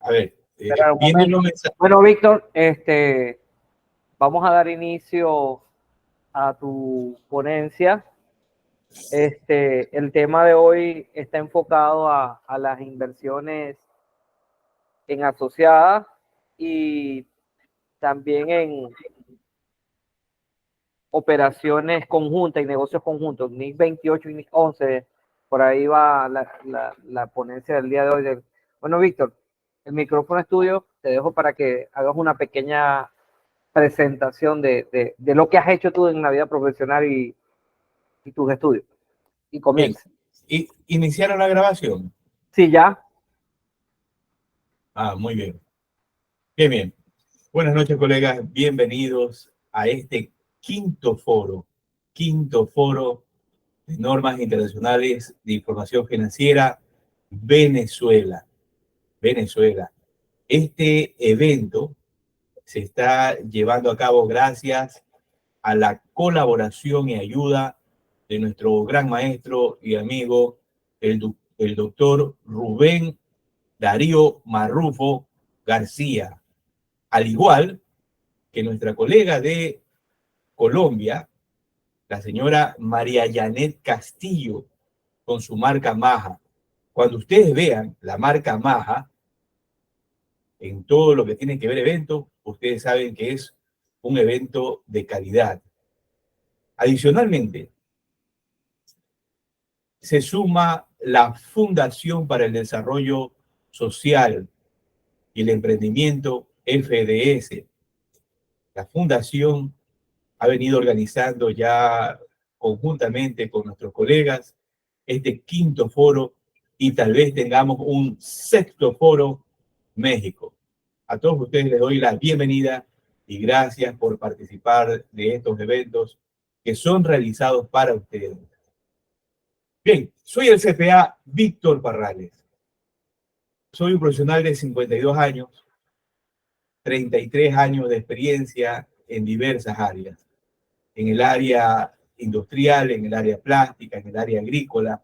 A ver, Espera un vienen los momento. mensajes. Bueno, Víctor, vamos a dar inicio a tu ponencia. El tema de hoy está enfocado a las inversiones en asociadas y también en operaciones conjuntas y negocios conjuntos, NIC 28 y NIC 11. Por ahí va la ponencia del día de hoy. Bueno, Víctor, el micrófono es tuyo. Te dejo para que hagas una pequeña presentación de lo que has hecho tú en la vida profesional y tus estudios. Y Bien, comienza. ¿iniciaron la grabación? Sí, ya. Muy bien. Bien, bien. Buenas noches, colegas. Bienvenidos a este quinto foro de normas internacionales de información financiera, Venezuela. Este evento se está llevando a cabo gracias a la colaboración y ayuda de nuestro gran maestro y amigo, el doctor Rubén Darío Marrufo García, al igual que nuestra colega de Colombia, la señora María Janet Castillo, con su marca Maja. Cuando ustedes vean la marca Maja en todo lo que tiene que ver evento, ustedes saben que es un evento de calidad. Adicionalmente, se suma la Fundación para el Desarrollo Social y el Emprendimiento, FDS. La fundación ha venido organizando ya conjuntamente con nuestros colegas este quinto foro y tal vez tengamos un sexto foro México. A todos ustedes les doy la bienvenida y gracias por participar de estos eventos que son realizados para ustedes. Bien, soy el CPA Víctor Parrales. Soy un profesional de 52 años, 33 años de experiencia en diversas áreas. En el área industrial, en el área plástica, en el área agrícola,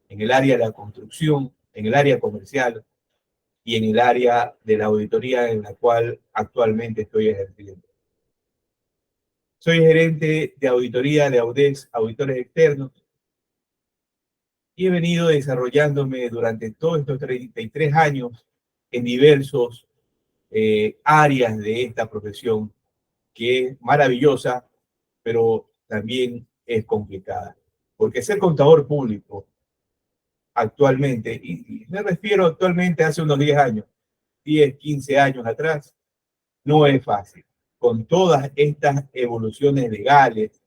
en el área de la construcción, en el área comercial y en el área de la auditoría en la cual actualmente estoy ejerciendo. Soy gerente de auditoría de Audex, auditores externos, y he venido desarrollándome durante todos estos 33 años en diversos áreas de esta profesión, que es maravillosa, pero también es complicada. Porque ser contador público actualmente, y me refiero actualmente hace unos 10 años, 10, 15 años atrás, no es fácil. Con todas estas evoluciones legales,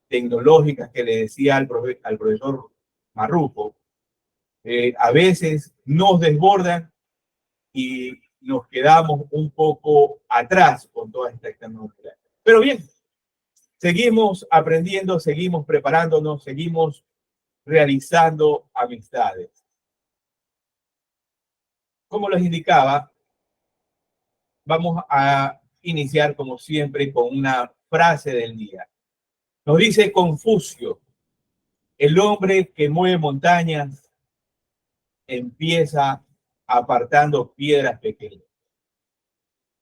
tecnológicas que le decía al profesor Marrufo, a veces nos desbordan y nos quedamos un poco atrás con toda esta tecnología. Pero bien, seguimos aprendiendo, seguimos preparándonos, seguimos realizando amistades. Como les indicaba, vamos a iniciar como siempre con una frase del día. Nos dice Confucio: el hombre que mueve montañas empieza apartando piedras pequeñas.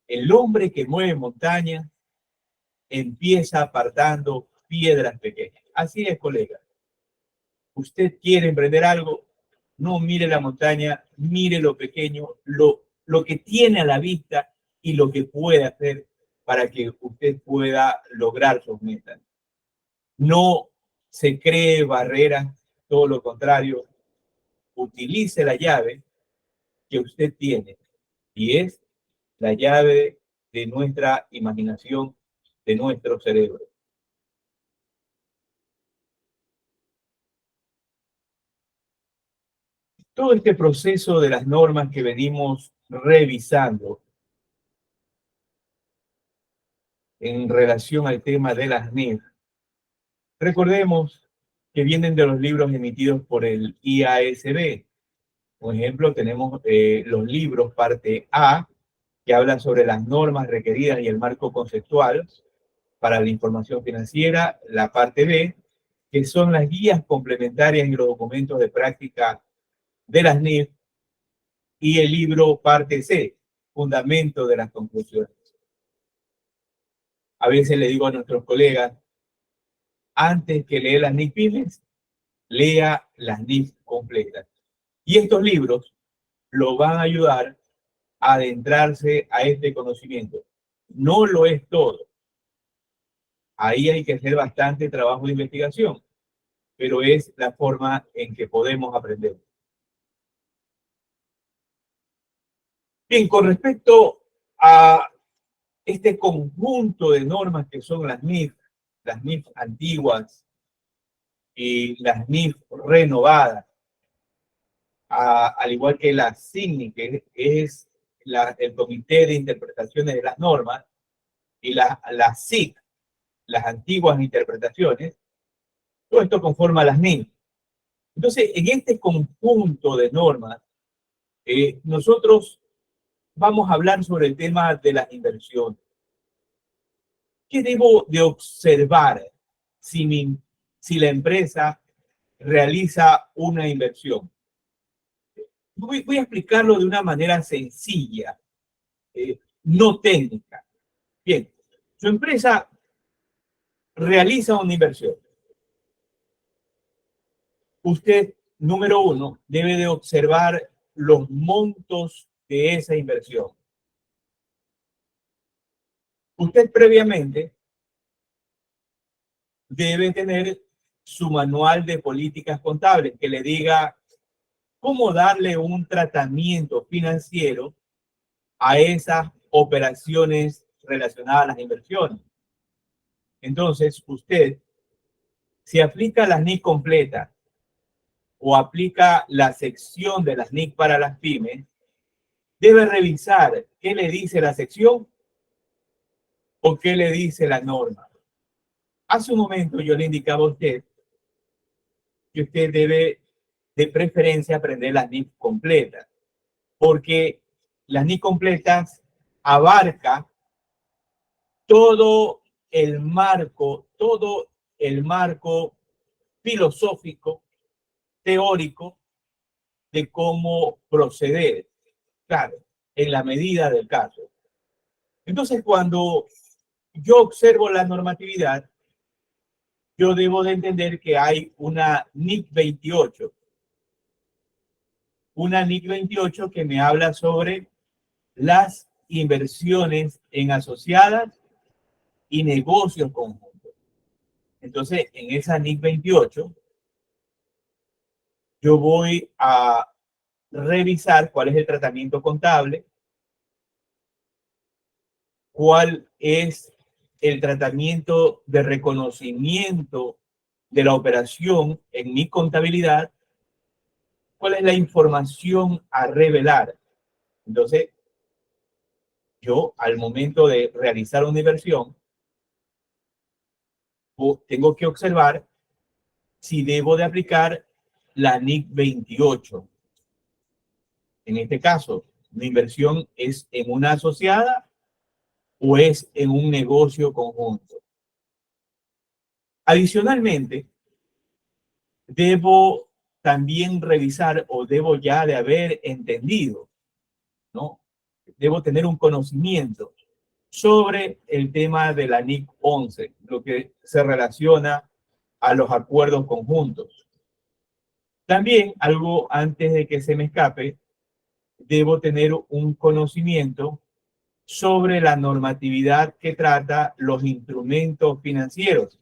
El hombre que mueve montañas empieza apartando piedras pequeñas. Así es, colega. Usted quiere emprender algo, no mire la montaña, mire lo pequeño, lo que tiene a la vista y lo que puede hacer para que usted pueda lograr sus metas. No se cree barreras, todo lo contrario, utilice la llave que usted tiene y es la llave de nuestra imaginación, de nuestro cerebro. Todo este proceso de las normas que venimos revisando en relación al tema de las NIF, recordemos que vienen de los libros emitidos por el IASB. Por ejemplo, tenemos los libros parte A, que hablan sobre las normas requeridas y el marco conceptual para la información financiera, la parte B, que son las guías complementarias y los documentos de práctica de las NIF, y el libro parte C, fundamento de las conclusiones. A veces le digo a nuestros colegas, antes que leer las NIC pymes, lea las NIC completas. Y estos libros lo van a ayudar a adentrarse a este conocimiento. No lo es todo. Ahí hay que hacer bastante trabajo de investigación, pero es la forma en que podemos aprender. Bien, con respecto a este conjunto de normas que son las NIF antiguas y las NIF renovadas, al igual que la CIGNI, que es el Comité de Interpretaciones de las Normas, y la SIC, las antiguas interpretaciones, todo esto conforma las NIF. Entonces, en este conjunto de normas, nosotros vamos a hablar sobre el tema de las inversiones. ¿Qué debo de observar si la empresa realiza una inversión? Voy a explicarlo de una manera sencilla, no técnica. Bien, su empresa realiza una inversión. Usted, número uno, debe de observar los montos de esa inversión. Usted previamente debe tener su manual de políticas contables que le diga cómo darle un tratamiento financiero a esas operaciones relacionadas a las inversiones. Entonces, usted, si aplica las NIC completas o aplica la sección de las NIC para las pymes, debe revisar qué le dice la sección o qué le dice la norma. Hace un momento yo le indicaba a usted que usted debe de preferencia aprender las NIC completas, porque las NIC completas abarca todo el marco filosófico, teórico de cómo proceder, claro, en la medida del caso. Entonces, cuando yo observo la normatividad, yo debo de entender que hay una NIC 28. Una NIC 28 que me habla sobre las inversiones en asociadas y negocios conjuntos. Entonces, en esa NIC 28, yo voy a revisar cuál es el tratamiento contable, cuál es el tratamiento de reconocimiento de la operación en mi contabilidad, cuál es la información a revelar. Entonces, yo al momento de realizar una inversión, tengo que observar si debo de aplicar la NIC 28. En este caso, mi inversión es en una asociada o es en un negocio conjunto. Adicionalmente, debo también revisar o debo ya de haber entendido, ¿no? Debo tener un conocimiento sobre el tema de la NIC 11, lo que se relaciona a los acuerdos conjuntos. También, algo antes de que se me escape, debo tener un conocimiento sobre la normatividad que trata los instrumentos financieros.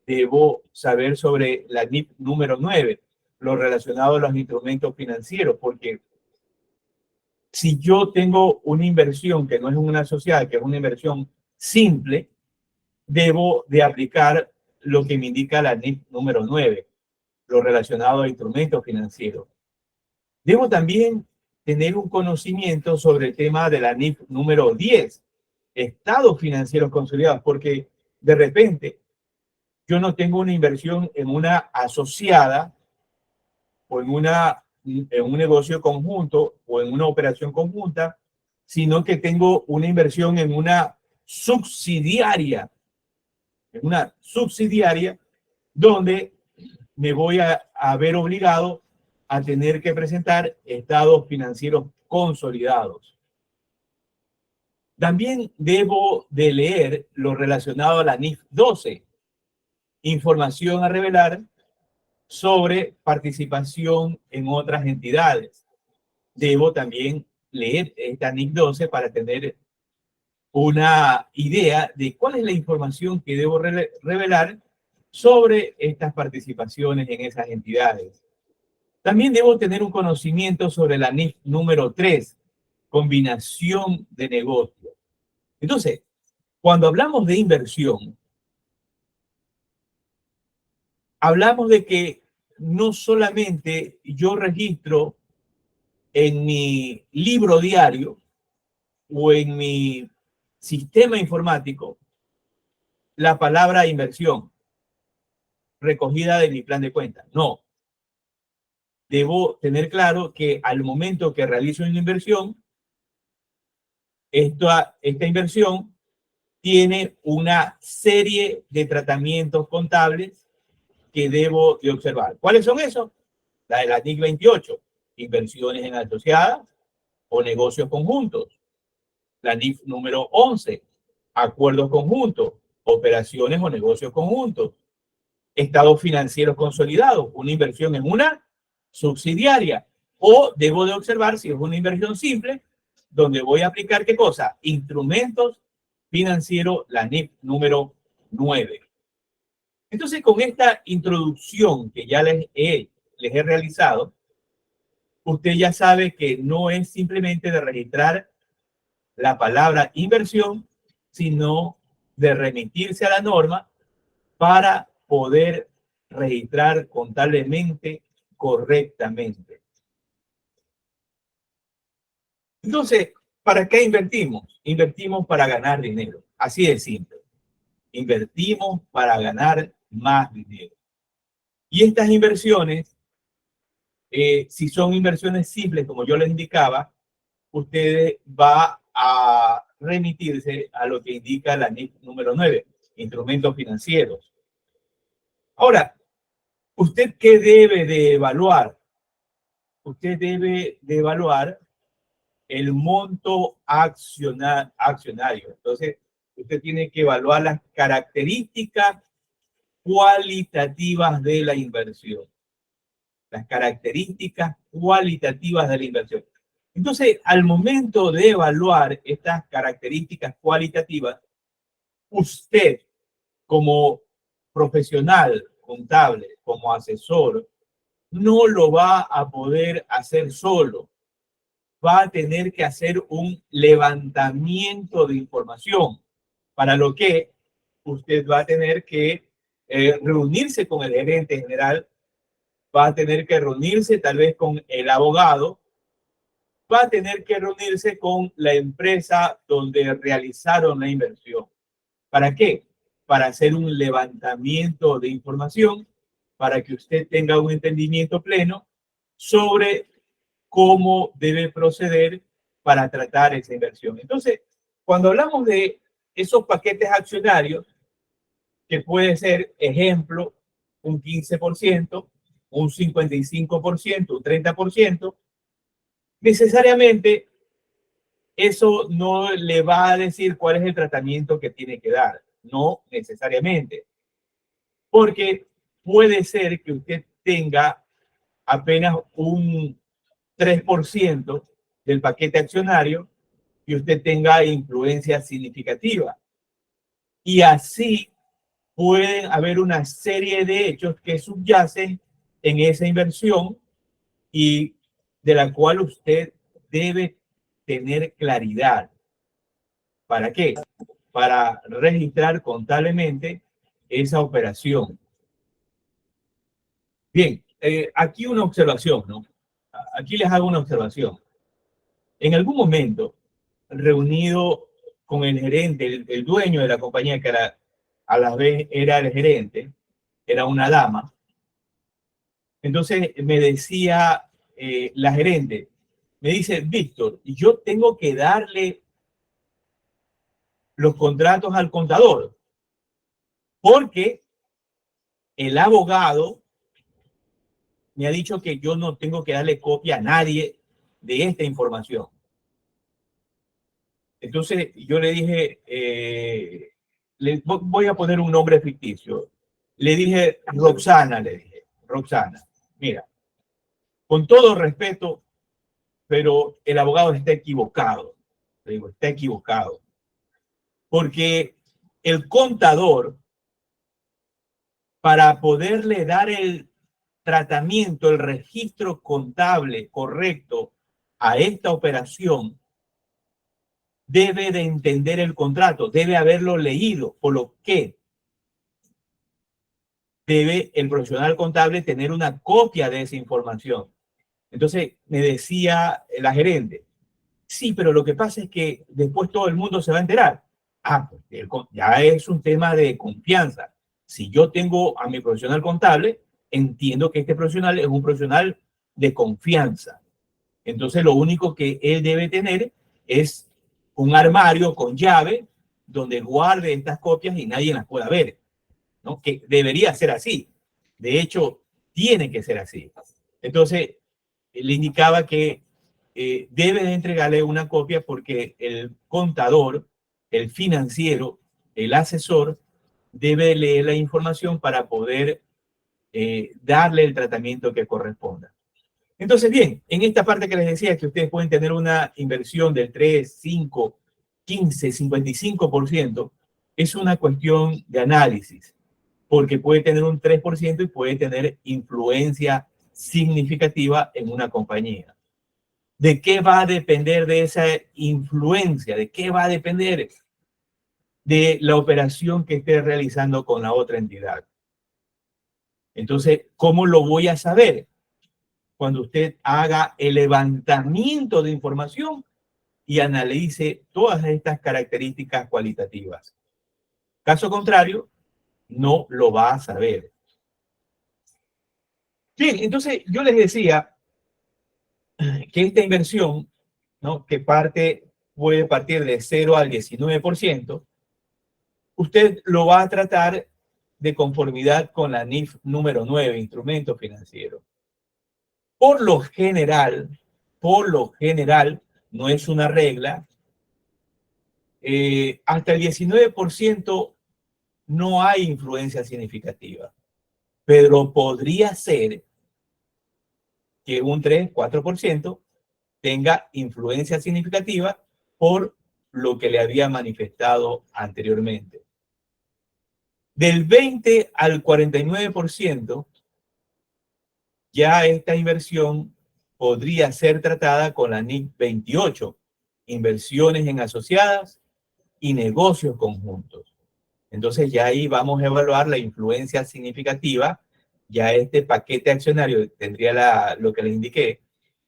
Debo saber sobre la NIF número 9, lo relacionado a los instrumentos financieros, porque si yo tengo una inversión que no es una sociedad, que es una inversión simple, debo de aplicar lo que me indica la NIF número 9, lo relacionado a instrumentos financieros. Debo también tener un conocimiento sobre el tema de la NIF número 10, estados financieros consolidados, porque de repente yo no tengo una inversión en una asociada o en un negocio conjunto o en una operación conjunta, sino que tengo una inversión en una subsidiaria donde me voy a ver obligado a tener que presentar estados financieros consolidados. También debo de leer lo relacionado a la NIF 12, información a revelar sobre participación en otras entidades. Debo también leer esta NIF 12 para tener una idea de cuál es la información que debo revelar sobre estas participaciones en esas entidades. También debo tener un conocimiento sobre la NIF número 3, combinación de negocios. Entonces, cuando hablamos de inversión, hablamos de que no solamente yo registro en mi libro diario o en mi sistema informático la palabra inversión recogida de mi plan de cuenta. No. Debo tener claro que al momento que realizo una inversión, esta inversión tiene una serie de tratamientos contables que debo de observar. ¿Cuáles son esos? La de la NIC 28, inversiones en asociadas o negocios conjuntos. La NIF número 11, acuerdos conjuntos, operaciones o negocios conjuntos. Estados financieros consolidados, una inversión en una subsidiaria. O debo de observar si es una inversión simple, donde voy a aplicar ¿qué cosa? Instrumentos financieros, la NIF número 9. Entonces, con esta introducción que ya les he realizado, usted ya sabe que no es simplemente de registrar la palabra inversión, sino de remitirse a la norma para poder registrar contablemente correctamente. Entonces, ¿para qué invertimos? Invertimos para ganar dinero. Así de simple. Invertimos para ganar más dinero. Y estas inversiones, si son inversiones simples, como yo les indicaba, usted va a remitirse a lo que indica la NIF número 9, instrumentos financieros. Ahora, ¿usted qué debe de evaluar? Usted debe de evaluar el monto accionario. Entonces, usted tiene que evaluar las características cualitativas de la inversión. Las características cualitativas de la inversión. Entonces, al momento de evaluar estas características cualitativas, usted como profesional contable, como asesor, no lo va a poder hacer solo. Va a tener que hacer un levantamiento de información, para lo que usted va a tener que reunirse con el gerente general, va a tener que reunirse tal vez con el abogado, va a tener que reunirse con la empresa donde realizaron la inversión. ¿Para qué? Para hacer un levantamiento de información, para que usted tenga un entendimiento pleno sobre cómo debe proceder para tratar esa inversión. Entonces, cuando hablamos de esos paquetes accionarios, que puede ser, ejemplo, un 15%, un 55%, un 30%, necesariamente eso no le va a decir cuál es el tratamiento que tiene que dar. No necesariamente. Porque puede ser que usted tenga apenas un 3% del paquete accionario y usted tenga influencia significativa. Y así pueden haber una serie de hechos que subyacen en esa inversión y de la cual usted debe tener claridad. ¿Para qué? Para registrar contablemente esa operación. Bien, aquí una observación, ¿no? Aquí les hago una observación. En algún momento, reunido con el gerente, el dueño de la compañía, que a la vez era el gerente, era una dama, entonces me decía la gerente, me dice, Víctor, yo tengo que darle los contratos al contador, porque el abogado me ha dicho que yo no tengo que darle copia a nadie de esta información. Entonces yo le dije, voy a poner un nombre ficticio. Le dije, Roxana, Roxana, mira, con todo respeto, pero el abogado está equivocado. Le digo, está equivocado. Porque el contador, para poderle dar el tratamiento, el registro contable correcto a esta operación, debe de entender el contrato, debe haberlo leído, por lo que debe el profesional contable tener una copia de esa información. Entonces me decía la gerente, sí, pero lo que pasa es que después todo el mundo se va a enterar. Ah, pues ya es un tema de confianza. Si yo tengo a mi profesional contable, entiendo que este profesional es un profesional de confianza. Entonces lo único que él debe tener es un armario con llave donde guarde estas copias y nadie las pueda ver, ¿no? Que debería ser así. De hecho, tiene que ser así. Entonces, le indicaba que debe de entregarle una copia porque el contador, el financiero, el asesor, debe leer la información para poder darle el tratamiento que corresponda. Entonces, bien, en esta parte que les decía que ustedes pueden tener una inversión del 3, 5, 15, 55%, es una cuestión de análisis, porque puede tener un 3% y puede tener influencia significativa en una compañía. ¿De qué va a depender de esa influencia? ¿De qué va a depender? De la operación que esté realizando con la otra entidad. Entonces, ¿cómo lo voy a saber? Cuando usted haga el levantamiento de información y analice todas estas características cualitativas. Caso contrario, no lo va a saber. Bien, entonces yo les decía que esta inversión, ¿no?, que puede partir de 0 al 19%, usted lo va a tratar de conformidad con la NIF número 9, instrumento financiero. Por lo general, no es una regla, hasta el 19% no hay influencia significativa, pero podría ser que un 3, 4% tenga influencia significativa por lo que le había manifestado anteriormente. Del 20 al 49%, ya esta inversión podría ser tratada con la NIC 28, inversiones en asociadas y negocios conjuntos. Entonces ya ahí vamos a evaluar la influencia significativa. Ya este paquete accionario tendría lo que les indiqué,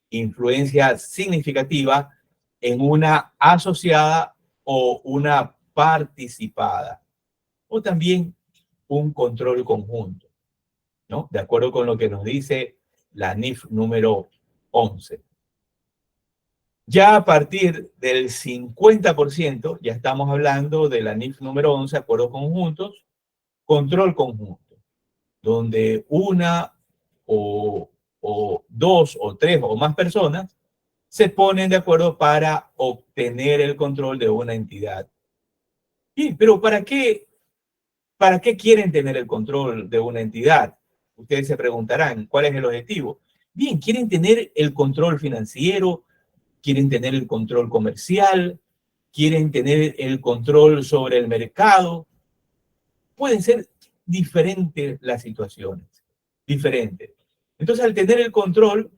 influencia significativa en una asociada o una participada, o también un control conjunto, ¿no? De acuerdo con lo que nos dice la NIF número 11. Ya a partir del 50%, ya estamos hablando de la NIF número 11, acuerdos conjuntos, control conjunto, donde una o dos o tres o más personas se ponen de acuerdo para obtener el control de una entidad. Sí, pero ¿para qué quieren tener el control de una entidad? Ustedes se preguntarán, ¿cuál es el objetivo? Bien, quieren tener el control financiero, quieren tener el control comercial, quieren tener el control sobre el mercado. Pueden ser diferentes las situaciones, diferentes. Entonces, al tener el control,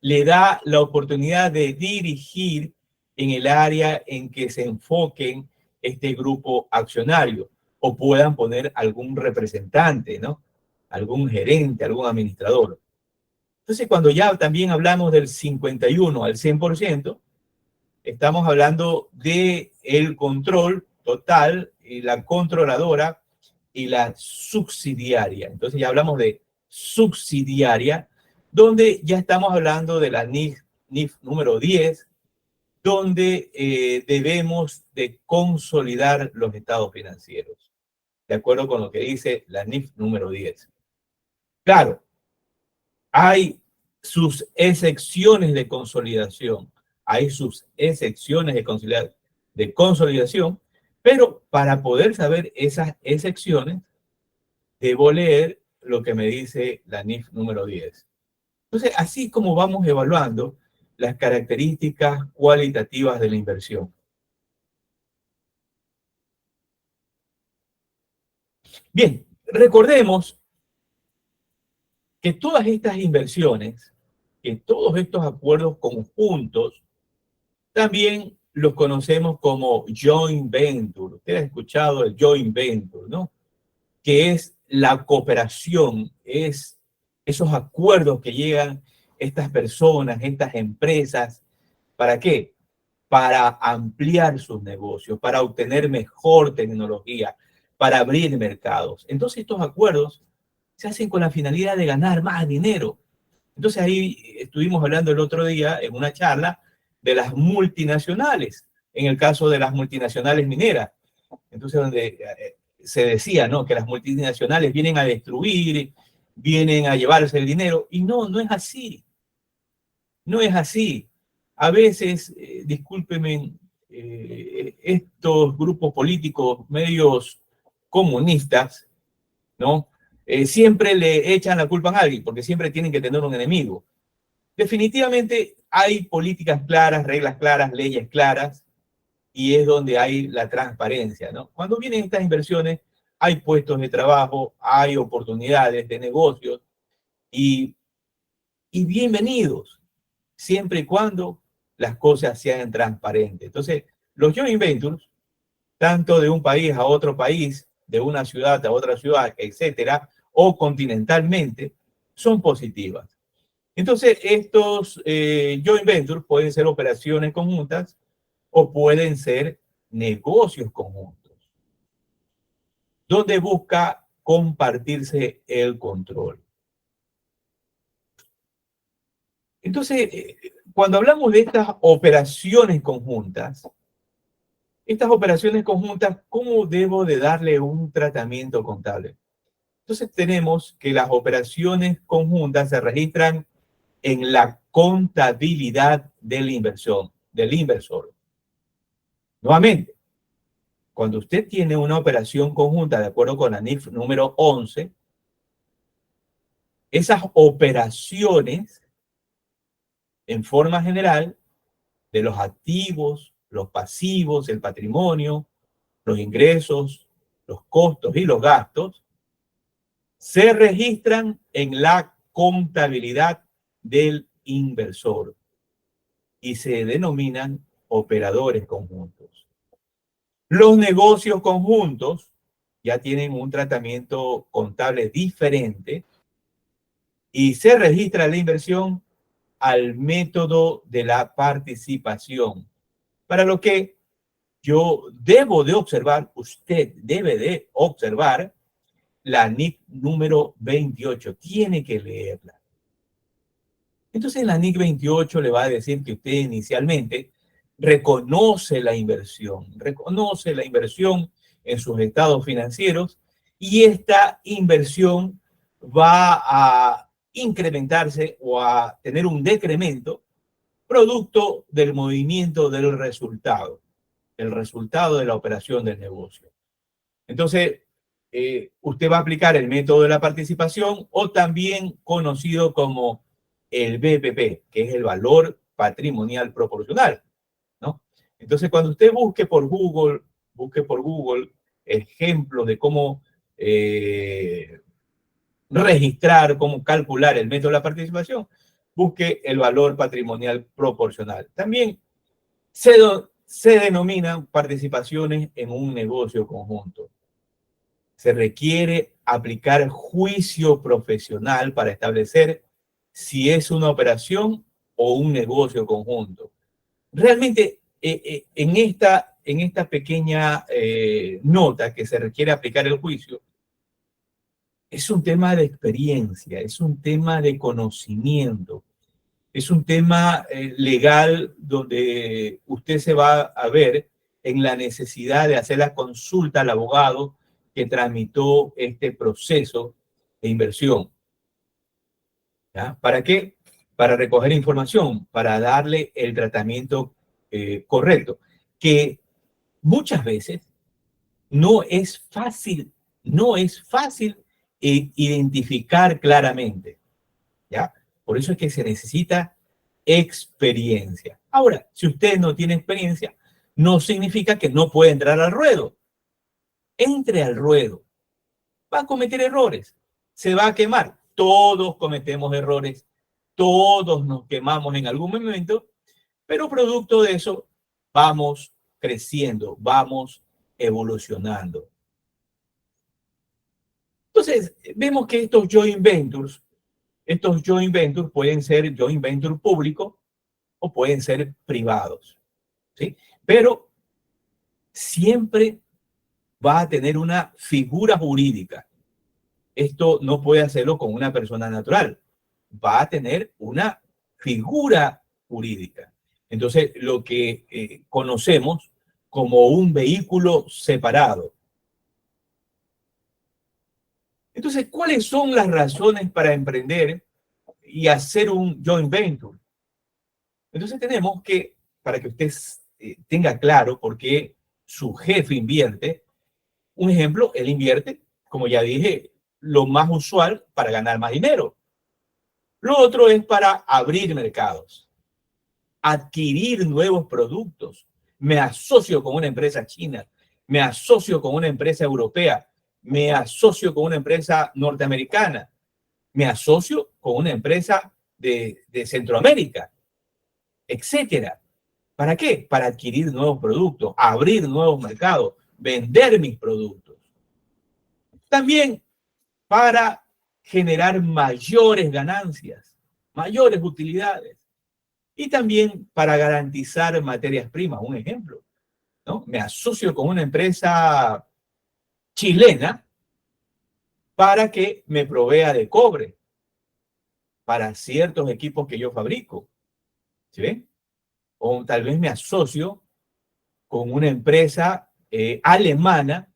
le da la oportunidad de dirigir en el área en que se enfoquen este grupo accionario, o puedan poner algún representante, ¿no? Algún gerente, algún administrador. Entonces, cuando ya también hablamos del 51 al 100%, estamos hablando de el control total y la controladora y la subsidiaria. Entonces ya hablamos de subsidiaria, donde ya estamos hablando de la NIF número 10, donde debemos de consolidar los estados financieros, de acuerdo con lo que dice la NIF número 10. Claro, hay sus excepciones de consolidación. hay sus excepciones de consolidación, pero para poder saber esas excepciones, debo leer lo que me dice la NIF número 10. Entonces, así como vamos evaluando las características cualitativas de la inversión. Bien, recordemos que todas estas inversiones, que todos estos acuerdos conjuntos, también los conocemos como joint venture. Usted ha escuchado el joint venture, ¿no? Que es la cooperación, es esos acuerdos que llegan estas personas, estas empresas. ¿Para qué? Para ampliar sus negocios, para obtener mejor tecnología, para abrir mercados. Entonces estos acuerdos se hacen con la finalidad de ganar más dinero. Entonces ahí estuvimos hablando el otro día en una charla de las multinacionales, en el caso de las multinacionales mineras. Entonces donde se decía, ¿no?, que las multinacionales vienen a destruir, vienen a llevarse el dinero, y no, no es así. No es así. A veces, discúlpenme, estos grupos políticos medios comunistas, ¿no? Siempre le echan la culpa a alguien, porque siempre tienen que tener un enemigo. Definitivamente hay políticas claras, reglas claras, leyes claras, y es donde hay la transparencia, ¿no? Cuando vienen estas inversiones, hay puestos de trabajo, hay oportunidades de negocios, y, y bienvenidos, siempre y cuando las cosas sean transparentes. Entonces, los joint ventures, tanto de un país a otro país, de una ciudad a otra ciudad, etcétera, o continentalmente, son positivas. Entonces, estos joint ventures pueden ser operaciones conjuntas o pueden ser negocios conjuntos, donde busca compartirse el control. Entonces, cuando hablamos de estas operaciones conjuntas, ¿cómo debo de darle un tratamiento contable? Entonces tenemos que las operaciones conjuntas se registran en la contabilidad de la inversión, del inversor. Nuevamente, cuando usted tiene una operación conjunta de acuerdo con la NIF número 11, esas operaciones, en forma general, de los activos, los pasivos, el patrimonio, los ingresos, los costos y los gastos, se registran en la contabilidad del inversor y se denominan operadores conjuntos. Los negocios conjuntos ya tienen un tratamiento contable diferente y se registra la inversión al método de la participación, para lo que yo debo de observar, usted debe de observar la NIC número 28, tiene que leerla. Entonces la NIC 28 le va a decir que usted inicialmente reconoce la inversión en sus estados financieros, y esta inversión va a incrementarse o a tener un decremento producto del movimiento del resultado, el resultado de la operación del negocio. Entonces, usted va a aplicar el método de la participación, o también conocido como el BPP, que es el valor patrimonial proporcional, ¿no? Entonces, cuando usted busque por Google ejemplos de cómo registrar, cómo calcular el método de la participación, busque el valor patrimonial proporcional. También se denominan participaciones en un negocio conjunto. Se requiere aplicar juicio profesional para establecer si es una operación o un negocio conjunto. Realmente, en esta pequeña nota que se requiere aplicar el juicio, es un tema de experiencia, es un tema de conocimiento, es un tema legal donde usted se va a ver en la necesidad de hacer la consulta al abogado que tramitó este proceso de inversión. ¿Ya? ¿Para qué? para recoger información, para darle el tratamiento correcto, que muchas veces no es fácil, identificar claramente, ¿ya? Por eso es que se necesita experiencia. Ahora, si usted no tiene experiencia, no significa que no puede entrar al ruedo. Entre al ruedo. Va a cometer errores. Se va a quemar. Todos cometemos errores. Todos nos quemamos en algún momento, pero producto de eso vamos creciendo, vamos evolucionando. Entonces, vemos que estos joint ventures pueden ser joint venture públicos o pueden ser privados, ¿sí? Pero siempre va a tener una figura jurídica. Esto no puede hacerlo con una persona natural. Va a tener una figura jurídica. Entonces, lo que conocemos como un vehículo separado. Entonces, ¿cuáles son las razones para emprender y hacer un joint venture? Entonces tenemos que, para que usted tenga claro por qué su jefe invierte, un ejemplo, él invierte, como ya dije, lo más usual para ganar más dinero. Lo otro es para abrir mercados, adquirir nuevos productos. Me asocio con una empresa china, me asocio con una empresa europea, me asocio con una empresa norteamericana, me asocio con una empresa de Centroamérica, etcétera. ¿Para qué? Para adquirir nuevos productos, abrir nuevos mercados, vender mis productos. También para generar mayores ganancias, mayores utilidades. Y también para garantizar materias primas. Un ejemplo, ¿no? Me asocio con una empresa chilena para que me provea de cobre para ciertos equipos que yo fabrico. ¿Sí ven? O tal vez me asocio con una empresa alemana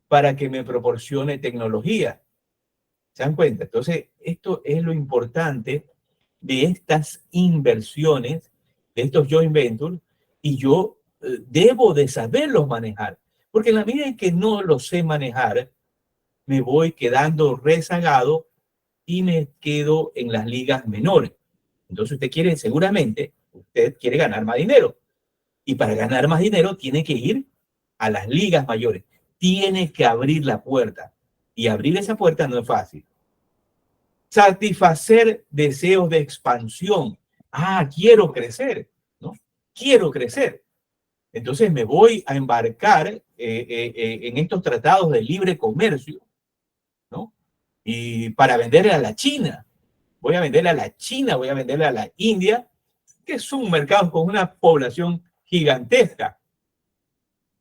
para que me proporcione tecnología. ¿Se dan cuenta? Entonces, esto es lo importante de estas inversiones, de estos joint ventures, y yo debo de saberlos manejar, porque en la medida en que no los sé manejar, me voy quedando rezagado y me quedo en las ligas menores. Entonces seguramente, usted quiere ganar más dinero, y para ganar más dinero tiene que ir a las ligas mayores, tiene que abrir la puerta, y abrir esa puerta no es fácil. Satisfacer deseos de expansión. Quiero crecer, ¿no? Quiero crecer. Entonces me voy a embarcar en estos tratados de libre comercio, ¿no? Y para venderle a la China. Voy a venderle a la China, voy a venderle a la India, que es un mercado con una población gigantesca.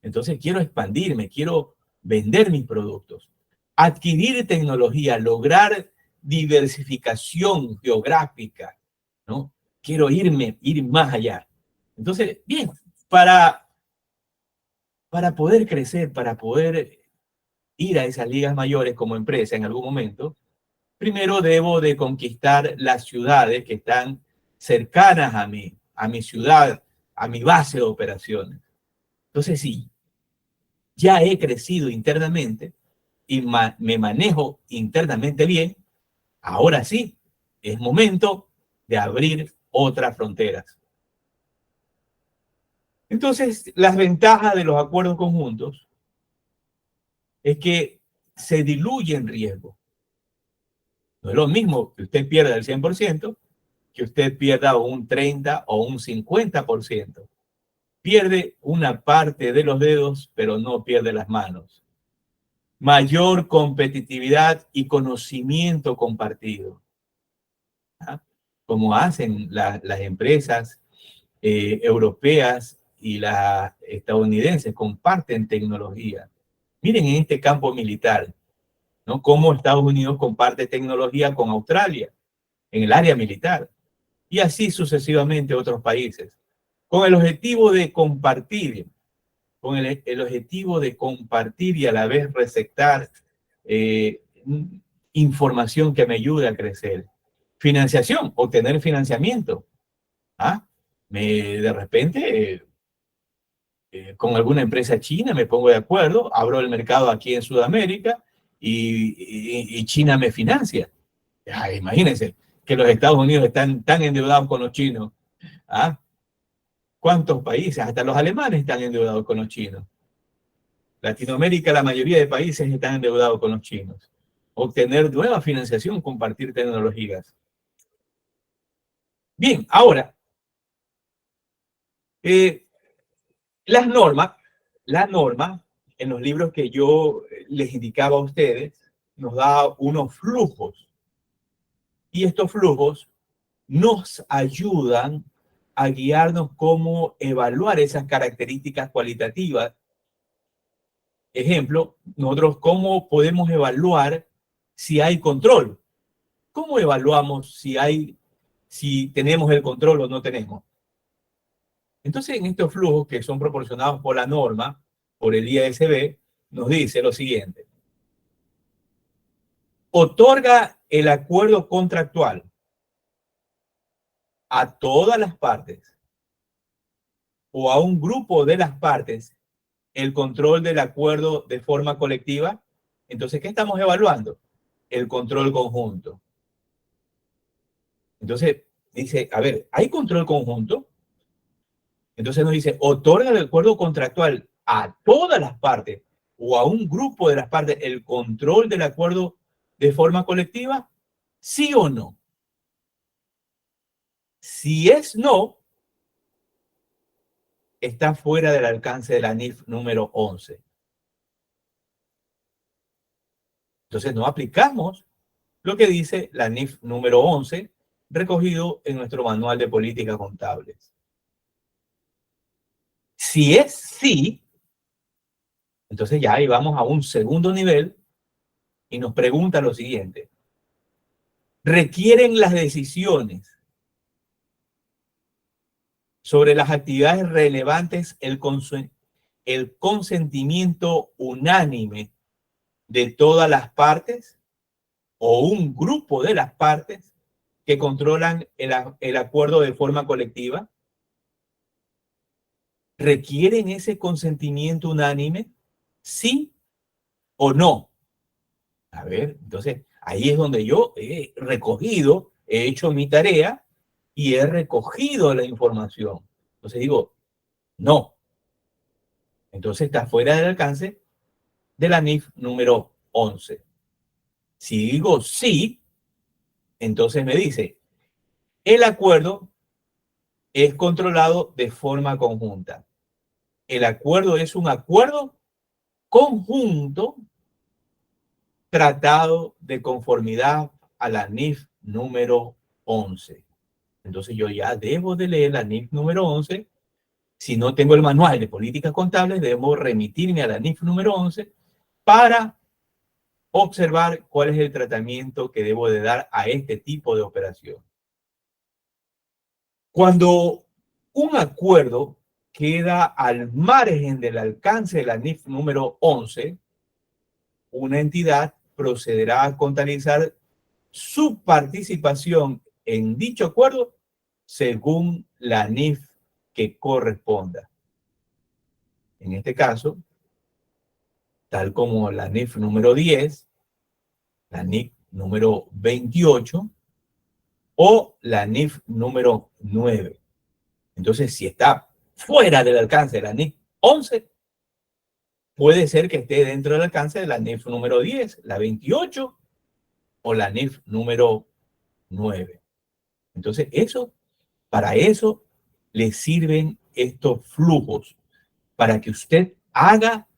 Entonces quiero expandirme, quiero vender mis productos, adquirir tecnología, lograr diversificación geográfica, ¿no? Quiero ir más allá. Entonces, bien, para poder crecer, para poder ir a esas ligas mayores como empresa en algún momento, primero debo de conquistar las ciudades que están cercanas a mi ciudad, a mi base de operaciones. Entonces, sí, ya he crecido internamente y me manejo internamente bien, ahora sí, es momento de abrir otras fronteras. Entonces, las ventajas de los acuerdos conjuntos es que se diluye en riesgo. No es lo mismo que usted pierda el 100% que usted pierda un 30 o un 50%. Pierde una parte de los dedos, pero no pierde las manos. Mayor competitividad y conocimiento compartido, ¿ah? Como hacen las empresas europeas y las estadounidenses, comparten tecnología. Miren en este campo militar, ¿no? Cómo Estados Unidos comparte tecnología con Australia en el área militar, y así sucesivamente otros países, con el objetivo de compartir, con el objetivo de compartir y a la vez receptar información que me ayude a crecer. financiación, obtener financiamiento. ¿Ah? De repente, con alguna empresa china me pongo de acuerdo, abro el mercado aquí en Sudamérica y China me financia. Imagínense que los Estados Unidos están tan endeudados con los chinos. ¿Ah? ¿Cuántos países? Hasta los alemanes están endeudados con los chinos. Latinoamérica, la mayoría de países están endeudados con los chinos. Obtener nueva financiación, compartir tecnologías. Bien, ahora, las normas, en los libros que yo les indicaba a ustedes, nos da unos flujos. Y estos flujos nos ayudan a guiarnos cómo evaluar esas características cualitativas. Ejemplo, nosotros cómo podemos evaluar si hay control. ¿Cómo evaluamos si tenemos el control o no tenemos? Entonces, en estos flujos que son proporcionados por la norma, por el IASB, nos dice lo siguiente. Otorga el acuerdo contractual a todas las partes o a un grupo de las partes el control del acuerdo de forma colectiva. Entonces, ¿qué estamos evaluando? El control conjunto. Entonces, dice, a ver, ¿hay control conjunto? Entonces nos dice, otorga el acuerdo contractual a todas las partes o a un grupo de las partes el control del acuerdo de forma colectiva, ¿sí o no? Si es no, está fuera del alcance de la NIF número 11. Entonces no aplicamos lo que dice la NIF número 11, recogido en nuestro manual de políticas contables. Si es sí, entonces ya ahí vamos a un segundo nivel y nos pregunta lo siguiente. ¿Requieren las decisiones sobre las actividades relevantes el consentimiento unánime de todas las partes o un grupo de las partes que controlan el acuerdo de forma colectiva? ¿Requieren ese consentimiento unánime? ¿Sí o no? A ver, entonces ahí es donde yo he recogido, he hecho mi tarea y he recogido la información. Entonces digo, no. Entonces está fuera del alcance de la NIF número 11. Si digo sí, entonces me dice, el acuerdo es controlado de forma conjunta. El acuerdo es un acuerdo conjunto tratado de conformidad a la NIF número 11. Entonces yo ya debo de leer la NIF número 11. Si no tengo el manual de políticas contables, debo remitirme a la NIF número 11 para observar cuál es el tratamiento que debo de dar a este tipo de operación. Cuando un acuerdo queda al margen del alcance de la NIF número 11, una entidad procederá a contabilizar su participación en dicho acuerdo según la NIF que corresponda. En este caso, tal como la NIF número 10, la NIF número 28 o la NIF número 9. Entonces, si está fuera del alcance de la NIF 11, puede ser que esté dentro del alcance de la NIF número 10, la 28 o la NIF número 9. Entonces, para eso le sirven estos flujos, para que usted haga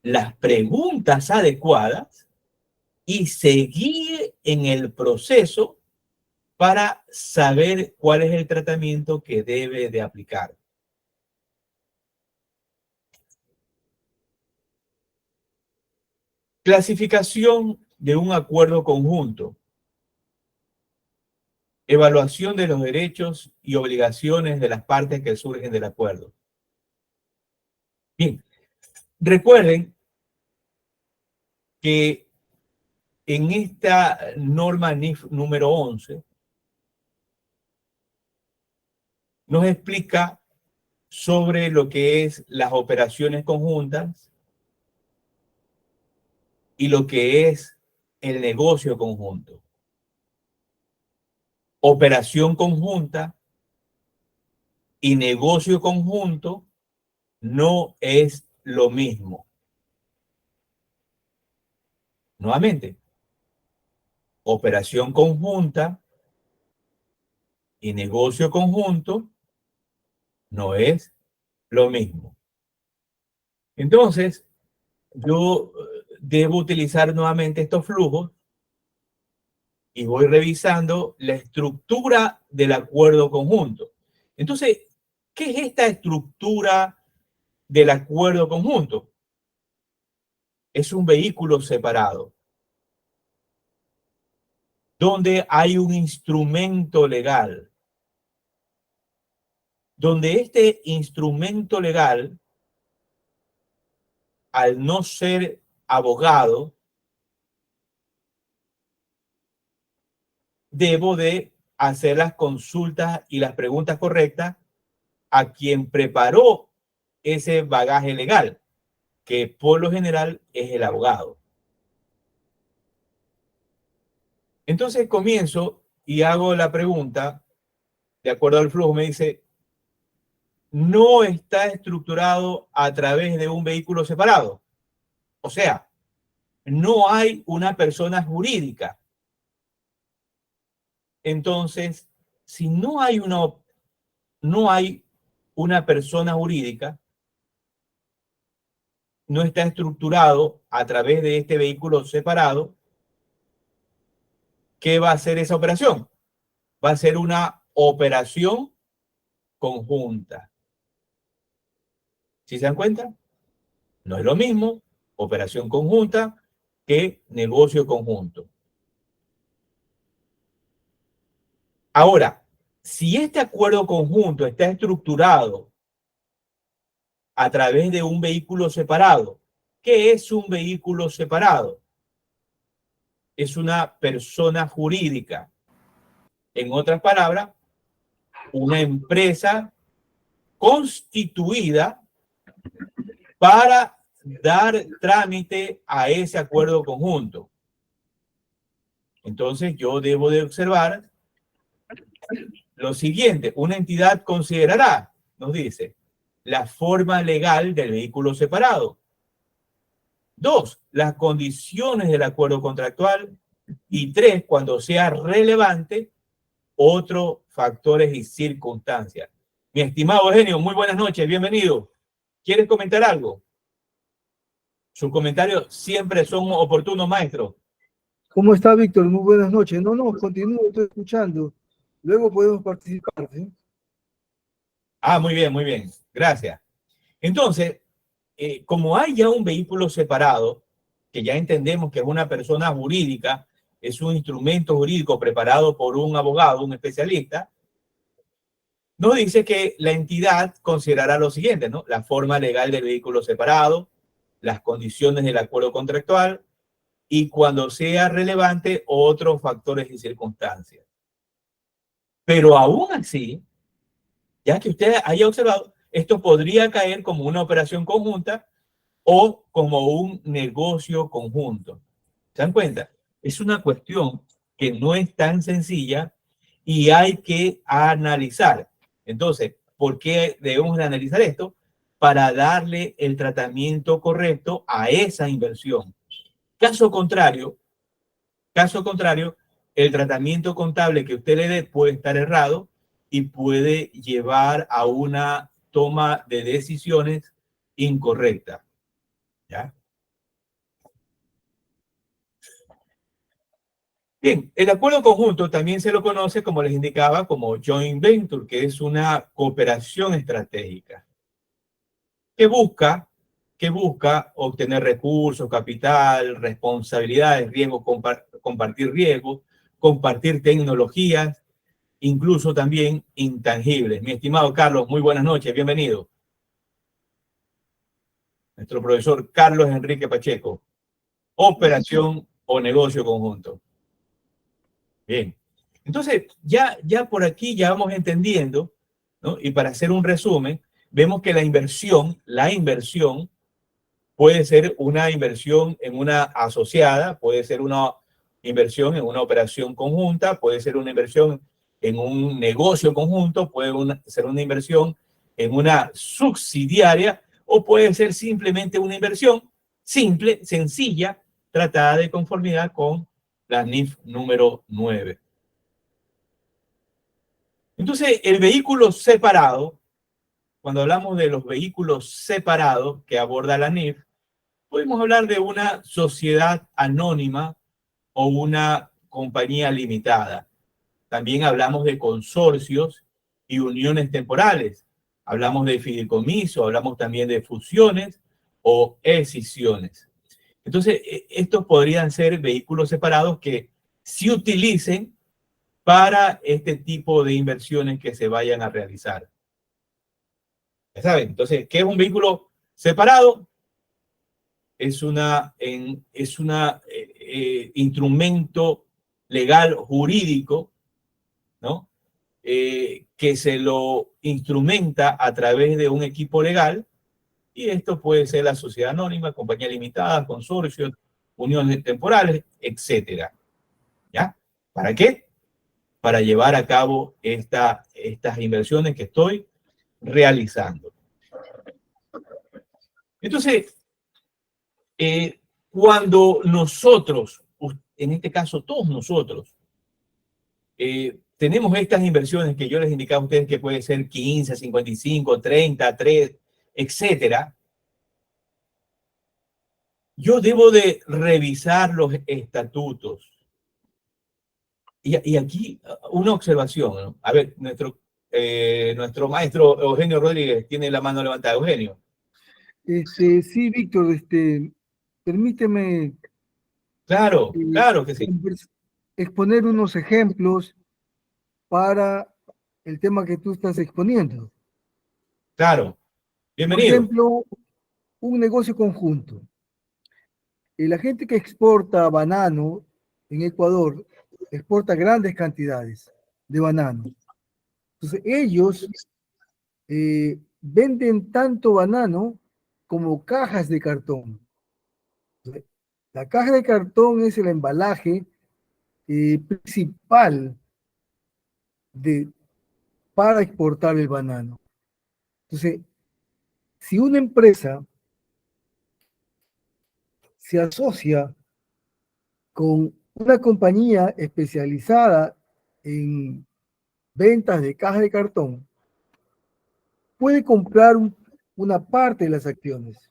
las preguntas adecuadas y se guíe en el proceso para saber cuál es el tratamiento que debe de aplicar. Clasificación de un acuerdo conjunto. Evaluación de los derechos y obligaciones de las partes que surgen del acuerdo. Bien, recuerden que en esta norma NIF número 11 nos explica sobre lo que es las operaciones conjuntas y lo que es el negocio conjunto. Operación conjunta y negocio conjunto no es lo mismo. Nuevamente, operación conjunta y negocio conjunto no es lo mismo. Entonces, yo debo utilizar nuevamente estos flujos y voy revisando la estructura del acuerdo conjunto. Entonces, ¿qué es esta estructura del acuerdo conjunto? Es un vehículo separado, donde hay un instrumento legal, donde este instrumento legal, al no ser abogado, debo de hacer las consultas y las preguntas correctas a quien preparó ese bagaje legal, que por lo general es el abogado. Entonces comienzo y hago la pregunta, de acuerdo al flujo, me dice, no está estructurado a través de un vehículo separado. O sea, no hay una persona jurídica. Entonces, si no hay una persona jurídica, no está estructurado a través de este vehículo separado, ¿qué va a hacer esa operación? Va a ser una operación conjunta. ¿Sí se dan cuenta? No es lo mismo operación conjunta que negocio conjunto. Ahora, si este acuerdo conjunto está estructurado a través de un vehículo separado, ¿qué es un vehículo separado? Es una persona jurídica. En otras palabras, una empresa constituida para dar trámite a ese acuerdo conjunto. Entonces yo debo de observar lo siguiente: una entidad considerará, nos dice, la forma legal del vehículo separado. 2, las condiciones del acuerdo contractual. Y 3, cuando sea relevante, otros factores y circunstancias. Mi estimado Eugenio, muy buenas noches, bienvenido. ¿Quieres comentar algo? Sus comentarios siempre son oportunos, maestro. ¿Cómo está, Víctor? Muy buenas noches. No, continúo, estoy escuchando. Luego podemos participar, ¿sí? Ah, muy bien, gracias. Entonces, como hay ya un vehículo separado, que ya entendemos que es una persona jurídica, es un instrumento jurídico preparado por un abogado, un especialista, nos dice que la entidad considerará lo siguiente, ¿no? La forma legal del vehículo separado, las condiciones del acuerdo contractual y, cuando sea relevante, otros factores y circunstancias. Pero aún así, ya que usted haya observado, esto podría caer como una operación conjunta o como un negocio conjunto. ¿Se dan cuenta? Es una cuestión que no es tan sencilla y hay que analizar. Entonces, ¿por qué debemos de analizar esto? Para darle el tratamiento correcto a esa inversión. Caso contrario, el tratamiento contable que usted le dé puede estar errado y puede llevar a una toma de decisiones incorrecta. ¿Ya? Bien, el acuerdo conjunto también se lo conoce, como les indicaba, como joint venture, que es una cooperación estratégica que busca obtener recursos, capital, responsabilidades, riesgos, compartir riesgos, compartir tecnologías, incluso también intangibles. Mi estimado Carlos, muy buenas noches, bienvenido. Nuestro profesor Carlos Enrique Pacheco, operación o negocio conjunto. Bien, entonces ya por aquí ya vamos entendiendo ¿no? Y para hacer un resumen, vemos que la inversión puede ser una inversión en una asociada, puede ser una inversión en una operación conjunta, puede ser una inversión en un negocio conjunto, puede ser una inversión en una subsidiaria o puede ser simplemente una inversión simple, sencilla, tratada de conformidad con la NIF número 9. Entonces, el vehículo separado, cuando hablamos de los vehículos separados que aborda la NIF, podemos hablar de una sociedad anónima o una compañía limitada. También hablamos de consorcios y uniones temporales. Hablamos de fideicomiso, hablamos también de fusiones o escisiones. Entonces, estos podrían ser vehículos separados que sí utilicen para este tipo de inversiones que se vayan a realizar. ¿Ya saben? Entonces, ¿qué es un vehículo separado? Es una instrumento legal jurídico, ¿no? Que se lo instrumenta a través de un equipo legal, y esto puede ser la sociedad anónima, compañía limitada, consorcios, uniones temporales, etcétera. ¿Ya? ¿Para qué? Para llevar a cabo estas inversiones que estoy realizando. Entonces, cuando nosotros, en este caso todos nosotros, tenemos estas inversiones que yo les indicaba a ustedes que puede ser 15, 55, 30, 3, etcétera, yo debo de revisar los estatutos. Y aquí una observación, ¿no? A ver, nuestro maestro Eugenio Rodríguez tiene la mano levantada. Eugenio. Sí, Víctor, permíteme Claro, claro que sí. exponer unos ejemplos para el tema que tú estás exponiendo. Claro, bienvenido. Por ejemplo, un negocio conjunto. La gente que exporta banano en Ecuador exporta grandes cantidades de banano. Entonces, ellos venden tanto banano como cajas de cartón. Entonces, la caja de cartón es el embalaje principal para exportar el banano. Entonces, si una empresa se asocia con una compañía especializada en ventas de cajas de cartón, puede comprar una parte de las acciones.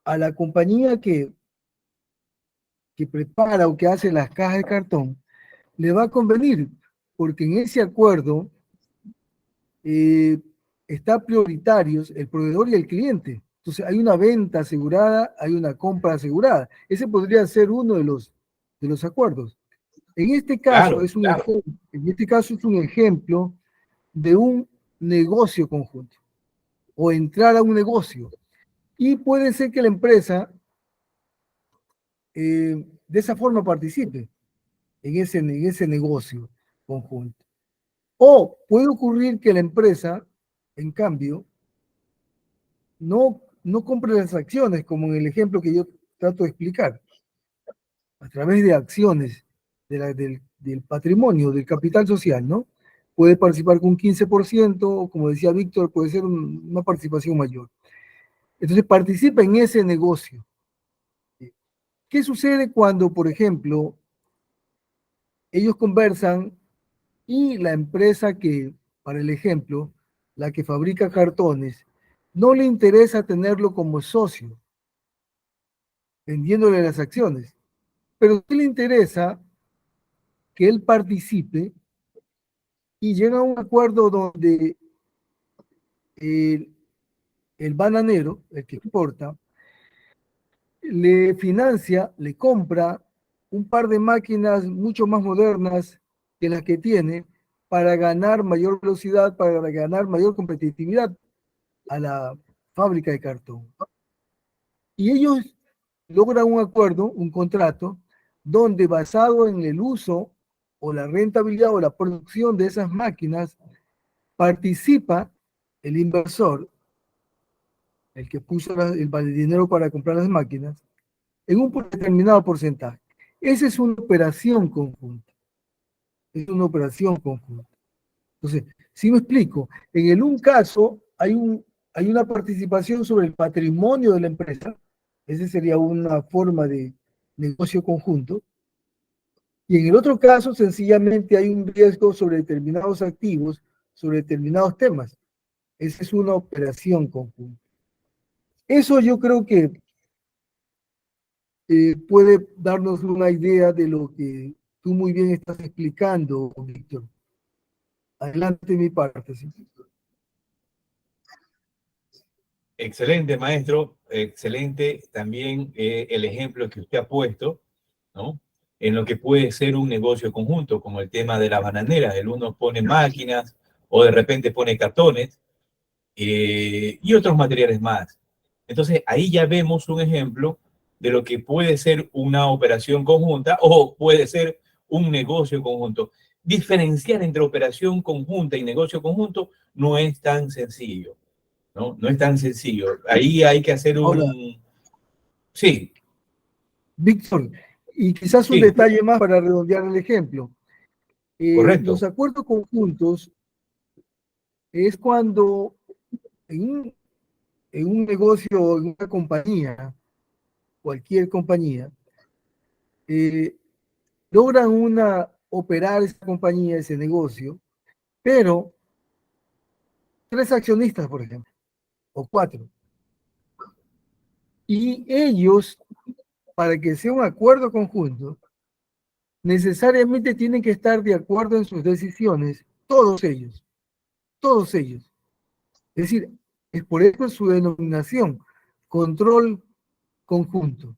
A la compañía que prepara o que hace las cajas de cartón, le va a convenir, porque en ese acuerdo está prioritarios el proveedor y el cliente. Entonces hay una venta asegurada, hay una compra asegurada. Ese podría ser uno de los acuerdos. En este caso, claro. En este caso es un ejemplo de un negocio conjunto o entrar a un negocio. Y puede ser que la empresa de esa forma participe en ese negocio conjunto. O puede ocurrir que la empresa, en cambio, no compre las acciones, como en el ejemplo que yo trato de explicar, a través de acciones del patrimonio, del capital social, ¿no? Puede participar con un 15%, o como decía Víctor, puede ser una participación mayor. Entonces participa en ese negocio. ¿Qué sucede cuando, por ejemplo, ellos conversan y la empresa para el ejemplo, la que fabrica cartones, no le interesa tenerlo como socio, vendiéndole las acciones, pero sí le interesa que él participe y llega a un acuerdo donde el bananero, el que exporta, le financia, le compra un par de máquinas mucho más modernas que las que tiene para ganar mayor velocidad, para ganar mayor competitividad a la fábrica de cartón. Y ellos logran un acuerdo, un contrato, donde basado en el uso o la rentabilidad o la producción de esas máquinas, participa el inversor, el que puso el dinero para comprar las máquinas, en un determinado porcentaje. Esa es una operación conjunta. Es una operación conjunta. Entonces, si me explico, en un caso hay una participación sobre el patrimonio de la empresa, esa sería una forma de negocio conjunto, y en el otro caso sencillamente hay un riesgo sobre determinados activos, sobre determinados temas. Esa es una operación conjunta. Eso yo creo que puede darnos una idea de lo que tú muy bien estás explicando, Víctor. Adelante mi parte. ¿Sí? Excelente, maestro. Excelente también el ejemplo que usted ha puesto, ¿no? En lo que puede ser un negocio conjunto, como el tema de las bananeras. El uno pone máquinas o de repente pone cartones y otros materiales más. Entonces, ahí ya vemos un ejemplo de lo que puede ser una operación conjunta o puede ser un negocio conjunto. Diferenciar entre operación conjunta y negocio conjunto no es tan sencillo, ¿no? No es tan sencillo. Ahí hay que hacer un... Ahora, sí. Víctor, y quizás un Sí, detalle más para redondear el ejemplo. Los correcto. acuerdos conjuntos es cuando en un negocio o en una compañía, cualquier compañía, logran operar esa compañía, ese negocio, pero 3 accionistas, por ejemplo, o 4. Y ellos, para que sea un acuerdo conjunto, necesariamente tienen que estar de acuerdo en sus decisiones, todos ellos, todos ellos. Es decir, es por eso su denominación, control conjunto.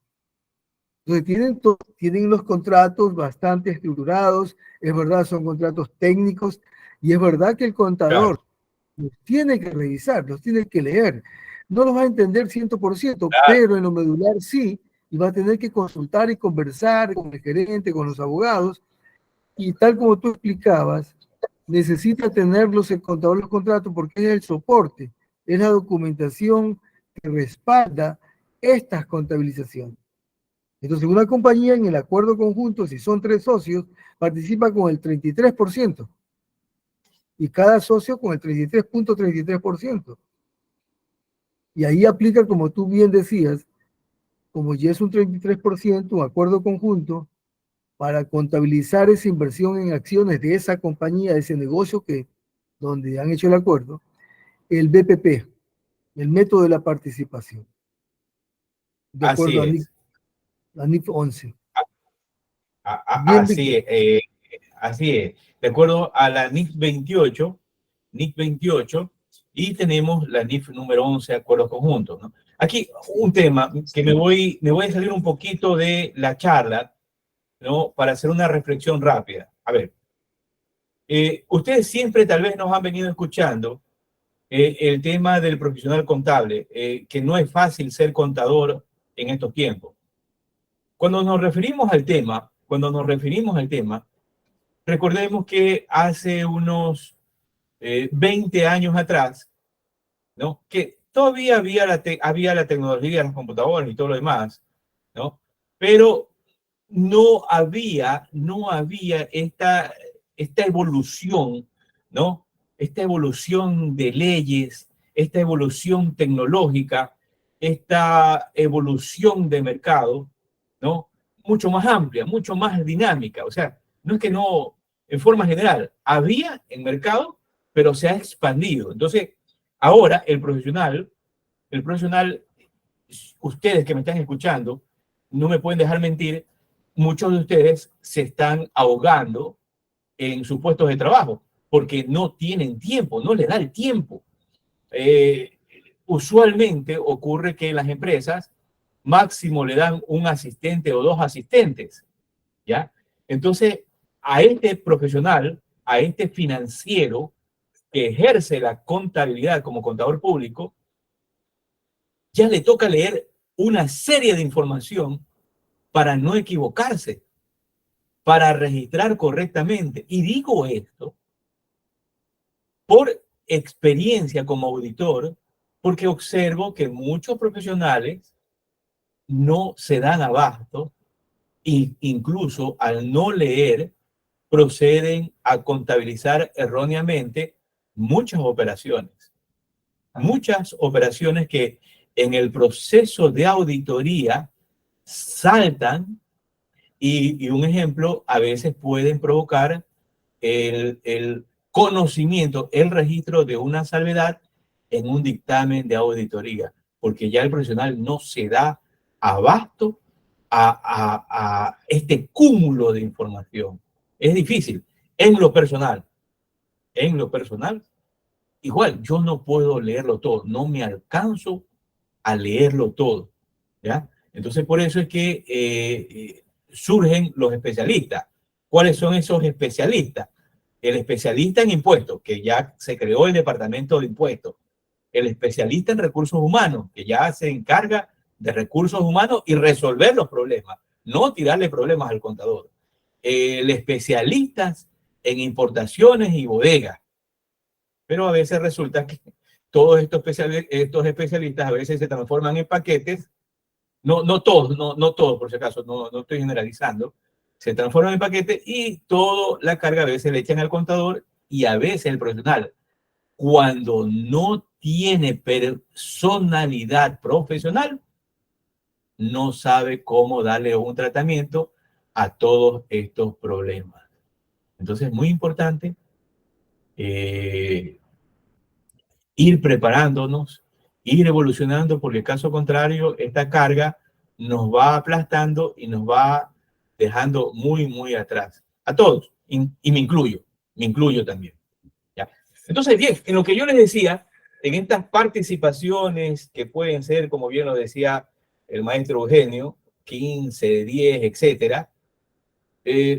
Entonces tienen los contratos bastante estructurados, es verdad, son contratos técnicos, y es verdad que el Claro, contador los tiene que revisar, los tiene que leer. No los va a entender 100%, claro, pero en lo medular sí, y va a tener que consultar y conversar con el gerente, con los abogados, y tal como tú explicabas, necesita tenerlos el contador los contratos porque es el soporte, es la documentación que respalda estas contabilizaciones. Entonces, una compañía en el acuerdo conjunto, si son 3 socios, participa con el 33% y cada socio con el 33.33%. Y ahí aplica, como tú bien decías, como ya es un 33%, un acuerdo conjunto, para contabilizar esa inversión en acciones de esa compañía, de ese negocio donde han hecho el acuerdo, el BPP, el método de la participación, de así acuerdo es. a NIF 11. Bien, Así Víctor. es. Así es. De acuerdo a la NIF 28, y tenemos la NIF número 11, acuerdos conjuntos, ¿no? Aquí un tema que me voy a salir un poquito de la charla, ¿no? Para hacer una reflexión rápida. A ver, ustedes siempre tal vez nos han venido escuchando el tema del profesional contable, que no es fácil ser contador en estos tiempos. Cuando nos referimos al tema, recordemos que hace unos 20 años atrás, ¿no? Que todavía había la tecnología, los computadores y todo lo demás, ¿no? Pero no había esta evolución, ¿no? Esta evolución de leyes, esta evolución tecnológica, esta evolución de mercado, ¿no? Mucho más amplia, mucho más dinámica. O sea, no es que no, en forma general, había en mercado, pero se ha expandido. Entonces, ahora el profesional, ustedes que me están escuchando, no me pueden dejar mentir, muchos de ustedes se están ahogando en sus puestos de trabajo porque no tienen tiempo, no les da el tiempo. Usualmente ocurre que las empresas máximo le dan un asistente o 2 asistentes, ¿ya? Entonces, a este profesional, a este financiero que ejerce la contabilidad como contador público, ya le toca leer una serie de información para no equivocarse, para registrar correctamente. Y digo esto por experiencia como auditor porque observo que muchos profesionales no se dan abasto e incluso al no leer proceden a contabilizar erróneamente muchas operaciones. Muchas operaciones que en el proceso de auditoría saltan y un ejemplo, a veces pueden provocar el conocimiento, el registro de una salvedad en un dictamen de auditoría, porque ya el profesional no se da abasto a este cúmulo de información. Es difícil. En lo personal, igual yo no puedo leerlo todo, no me alcanzo a leerlo todo, ¿ya? Entonces, por eso es que surgen los especialistas. ¿Cuáles son esos especialistas? El especialista en impuestos, que ya se creó el departamento de impuestos. El especialista en recursos humanos, que ya se encarga de recursos humanos y resolver los problemas, no tirarle problemas al contador. El especialista en importaciones y bodegas. Pero a veces resulta que todos estos especialistas a veces se transforman en paquetes, no todos por si acaso, no estoy generalizando, se transforman en paquetes y toda la carga a veces le echan al contador y a veces el profesional, cuando no tiene personalidad profesional, no sabe cómo darle un tratamiento a todos estos problemas. Entonces es muy importante ir preparándonos, ir evolucionando, porque caso contrario, esta carga nos va aplastando y nos va dejando muy atrás. A todos, y me incluyo también. ¿Ya? Entonces, bien, en lo que yo les decía, en estas participaciones que pueden ser, como bien lo decía el maestro Eugenio, 15, 10, etcétera,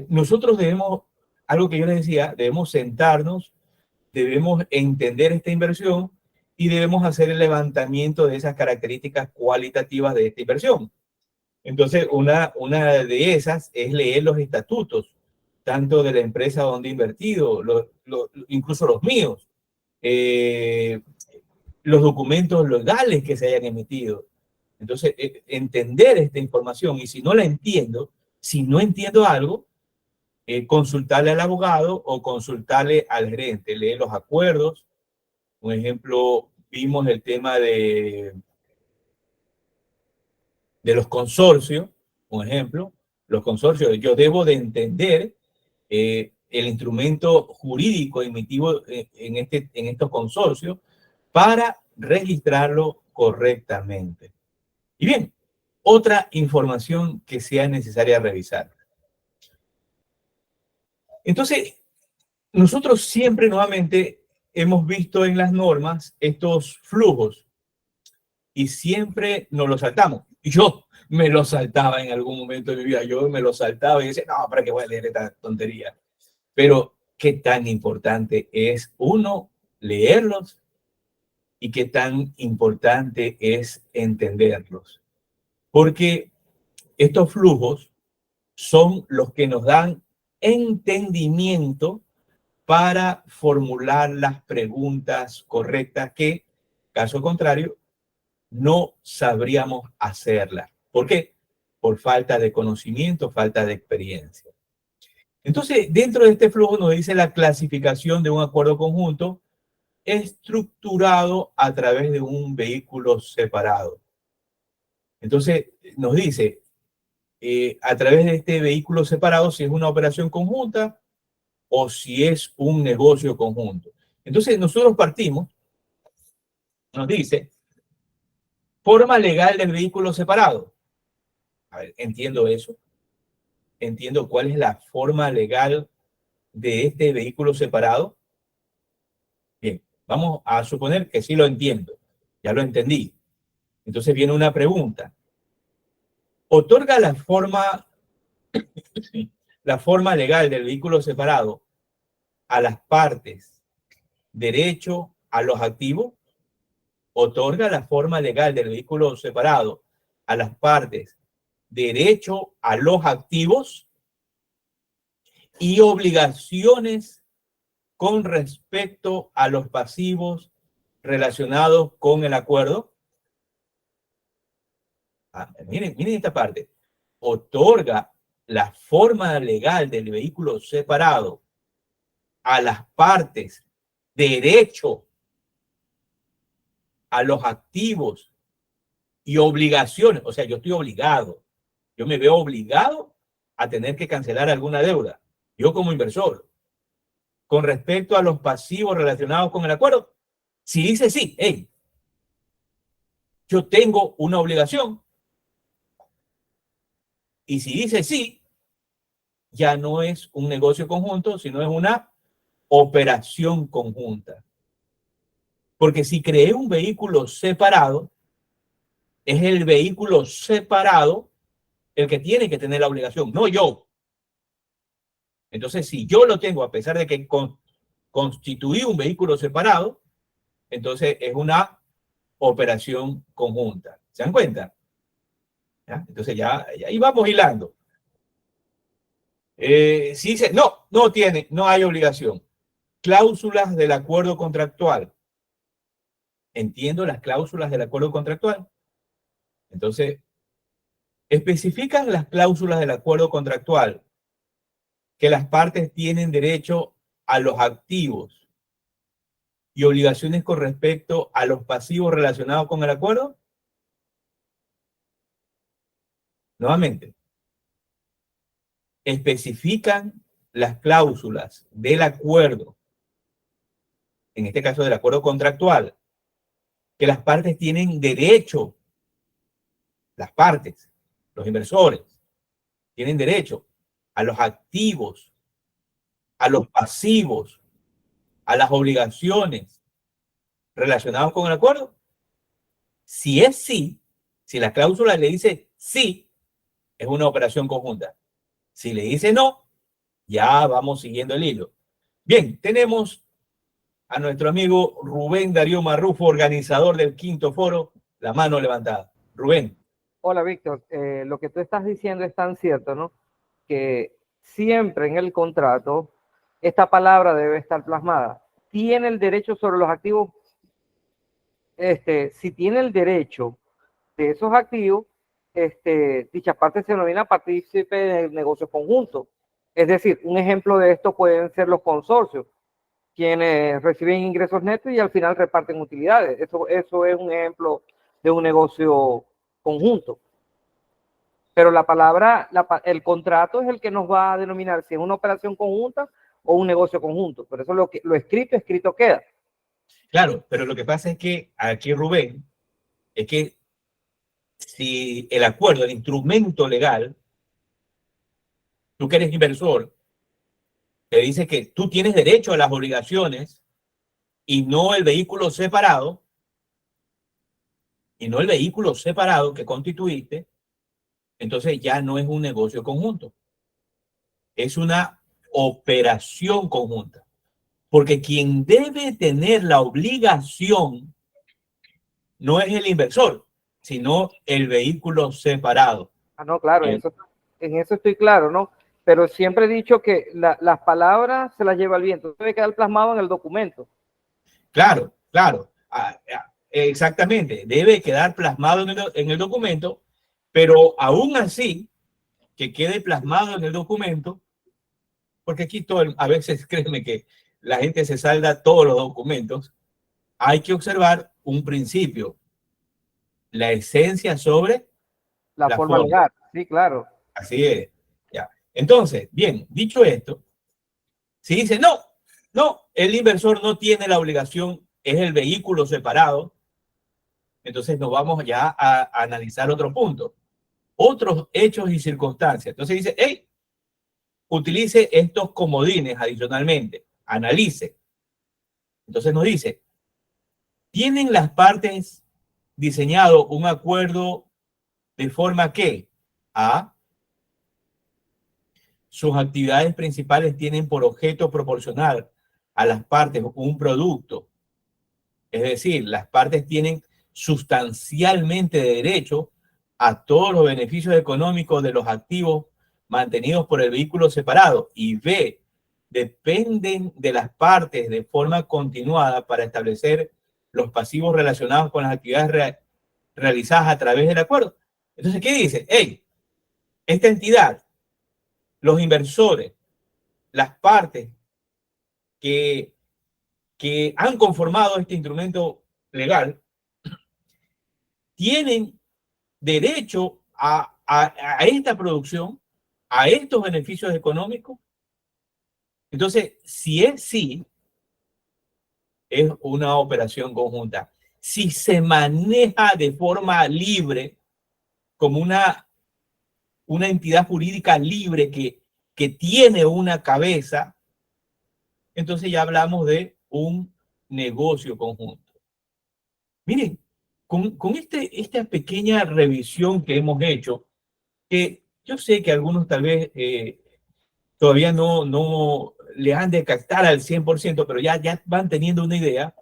nosotros debemos, algo que yo les decía, debemos sentarnos, debemos entender esta inversión y debemos hacer el levantamiento de esas características cualitativas de esta inversión. Entonces, una de esas es leer los estatutos, tanto de la empresa donde he invertido, incluso los míos, los documentos legales que se hayan emitido. Entonces, entender esta información, y si no la entiendo, si no entiendo algo, consultarle al abogado o consultarle al gerente, leer los acuerdos. Un ejemplo, vimos el tema de los consorcios, un ejemplo, los consorcios, yo debo de entender el instrumento jurídico emitido en estos consorcios para registrarlo correctamente. Y bien, otra información que sea necesaria revisar. Entonces, nosotros siempre nuevamente hemos visto en las normas estos flujos y siempre nos los saltamos. Y yo me los saltaba en algún momento de mi vida. Yo me los saltaba y decía, no, ¿para qué voy a leer esta tontería? Pero qué tan importante es, uno, leerlos y qué tan importante es entenderlos. Porque estos flujos son los que nos dan entendimiento para formular las preguntas correctas que, caso contrario, no sabríamos hacerlas. ¿Por qué? Por falta de conocimiento, falta de experiencia. Entonces, dentro de este flujo nos dice la clasificación de un acuerdo conjunto estructurado a través de un vehículo separado. Entonces, nos dice, a través de este vehículo separado, si es una operación conjunta o si es un negocio conjunto. Entonces, nosotros partimos, nos dice, forma legal del vehículo separado. A ver, entiendo eso. Entiendo cuál es la forma legal de este vehículo separado. Bien, vamos a suponer que sí lo entiendo. Ya lo entendí. Entonces viene una pregunta. ¿Otorga la forma legal del vehículo separado a las partes derecho a los activos? ¿Otorga la forma legal del vehículo separado a las partes derecho a los activos y obligaciones con respecto a los pasivos relacionados con el acuerdo. Miren esta parte. Otorga la forma legal del vehículo separado a las partes derecho a los activos y obligaciones. O sea, yo estoy obligado. Yo me veo obligado a tener que cancelar alguna deuda. Yo como inversor. Con respecto a los pasivos relacionados con el acuerdo, si dice sí, hey, yo tengo una obligación. Y si dice sí, ya no es un negocio conjunto, sino es una operación conjunta. Porque si creé un vehículo separado, es el vehículo separado el que tiene que tener la obligación, no yo. Entonces, si yo lo tengo, a pesar de que constituí un vehículo separado, entonces es una operación conjunta. ¿Se dan cuenta? ¿Ya? Entonces ya ahí vamos hilando. Si dice, no hay obligación. Cláusulas del acuerdo contractual. Entiendo las cláusulas del acuerdo contractual. Entonces, especifican las cláusulas del acuerdo contractual que las partes tienen derecho a los activos y obligaciones con respecto a los pasivos relacionados con el acuerdo. Nuevamente, especifican las cláusulas del acuerdo, en este caso del acuerdo contractual, que las partes tienen derecho, las partes, los inversores, tienen derecho a los activos, a los pasivos, a las obligaciones relacionados con el acuerdo. Si es sí, si la cláusula le dice sí, es una operación conjunta. Si le dice no, ya vamos siguiendo el hilo. Bien, tenemos a nuestro amigo Rubén Darío Marrufo, organizador del quinto foro, la mano levantada. Rubén. Hola, Víctor. Lo que tú estás diciendo es tan cierto, ¿no? Que siempre en el contrato esta palabra debe estar plasmada. Tiene el derecho sobre los activos. Si tiene el derecho de esos activos, dicha parte se denomina partícipe del negocio conjunto. Es decir, un ejemplo de esto pueden ser los consorcios, quienes reciben ingresos netos y al final reparten utilidades. Eso es un ejemplo de un negocio conjunto. Pero la palabra, el contrato es el que nos va a denominar si es una operación conjunta o un negocio conjunto. Por eso lo escrito queda. Claro, pero lo que pasa es que aquí, Rubén, es que si el acuerdo, el instrumento legal, tú que eres inversor, te dice que tú tienes derecho a las obligaciones y no el vehículo separado, que constituiste, entonces ya no es un negocio conjunto. Es una operación conjunta. Porque quien debe tener la obligación no es el inversor, sino el vehículo separado. Ah, no, claro, en eso estoy claro, ¿no? Pero siempre he dicho que las palabras se las lleva el viento, debe quedar plasmado en el documento. Claro. Exactamente, debe quedar plasmado en el documento, pero aún así, que quede plasmado en el documento, porque aquí a veces créeme que la gente se salda todos los documentos, hay que observar un principio, la esencia sobre la forma legal, sí, claro. Así es. Ya. Entonces, bien, dicho esto, si dice no, el inversor no tiene la obligación, es el vehículo separado, entonces nos vamos ya a analizar otro punto, otros hechos y circunstancias. Entonces dice, hey, utilice estos comodines adicionalmente, analice. Entonces nos dice, ¿tienen las partes diseñado un acuerdo de forma que A, sus actividades principales tienen por objeto proporcionar a las partes un producto? Es decir, las partes tienen sustancialmente derecho a todos los beneficios económicos de los activos mantenidos por el vehículo separado. Y B, dependen de las partes de forma continuada para establecer los pasivos relacionados con las actividades realizadas a través del acuerdo. Entonces, ¿qué dice? Hey, esta entidad, los inversores, las partes que han conformado este instrumento legal, tienen derecho a esta producción, a estos beneficios económicos. Entonces, si es sí, es una operación conjunta. Si se maneja de forma libre, como una entidad jurídica libre que tiene una cabeza, entonces ya hablamos de un negocio conjunto. Miren, con esta pequeña revisión que hemos hecho, que yo sé que algunos tal vez todavía no le han de captar al 100%, pero ya van teniendo una idea.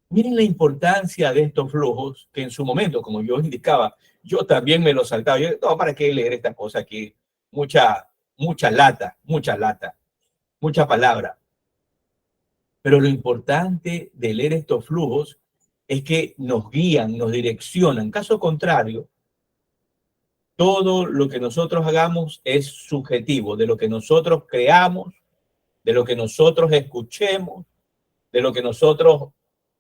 Miren la importancia de estos flujos que en su momento, como yo indicaba, yo también me los saltaba. Yo, no, ¿para qué leer esta cosa aquí? Mucha lata, mucha palabra. Pero lo importante de leer estos flujos es que nos guían, nos direccionan. Caso contrario, todo lo que nosotros hagamos es subjetivo, de lo que nosotros creamos, de lo que nosotros escuchemos, de lo que nosotros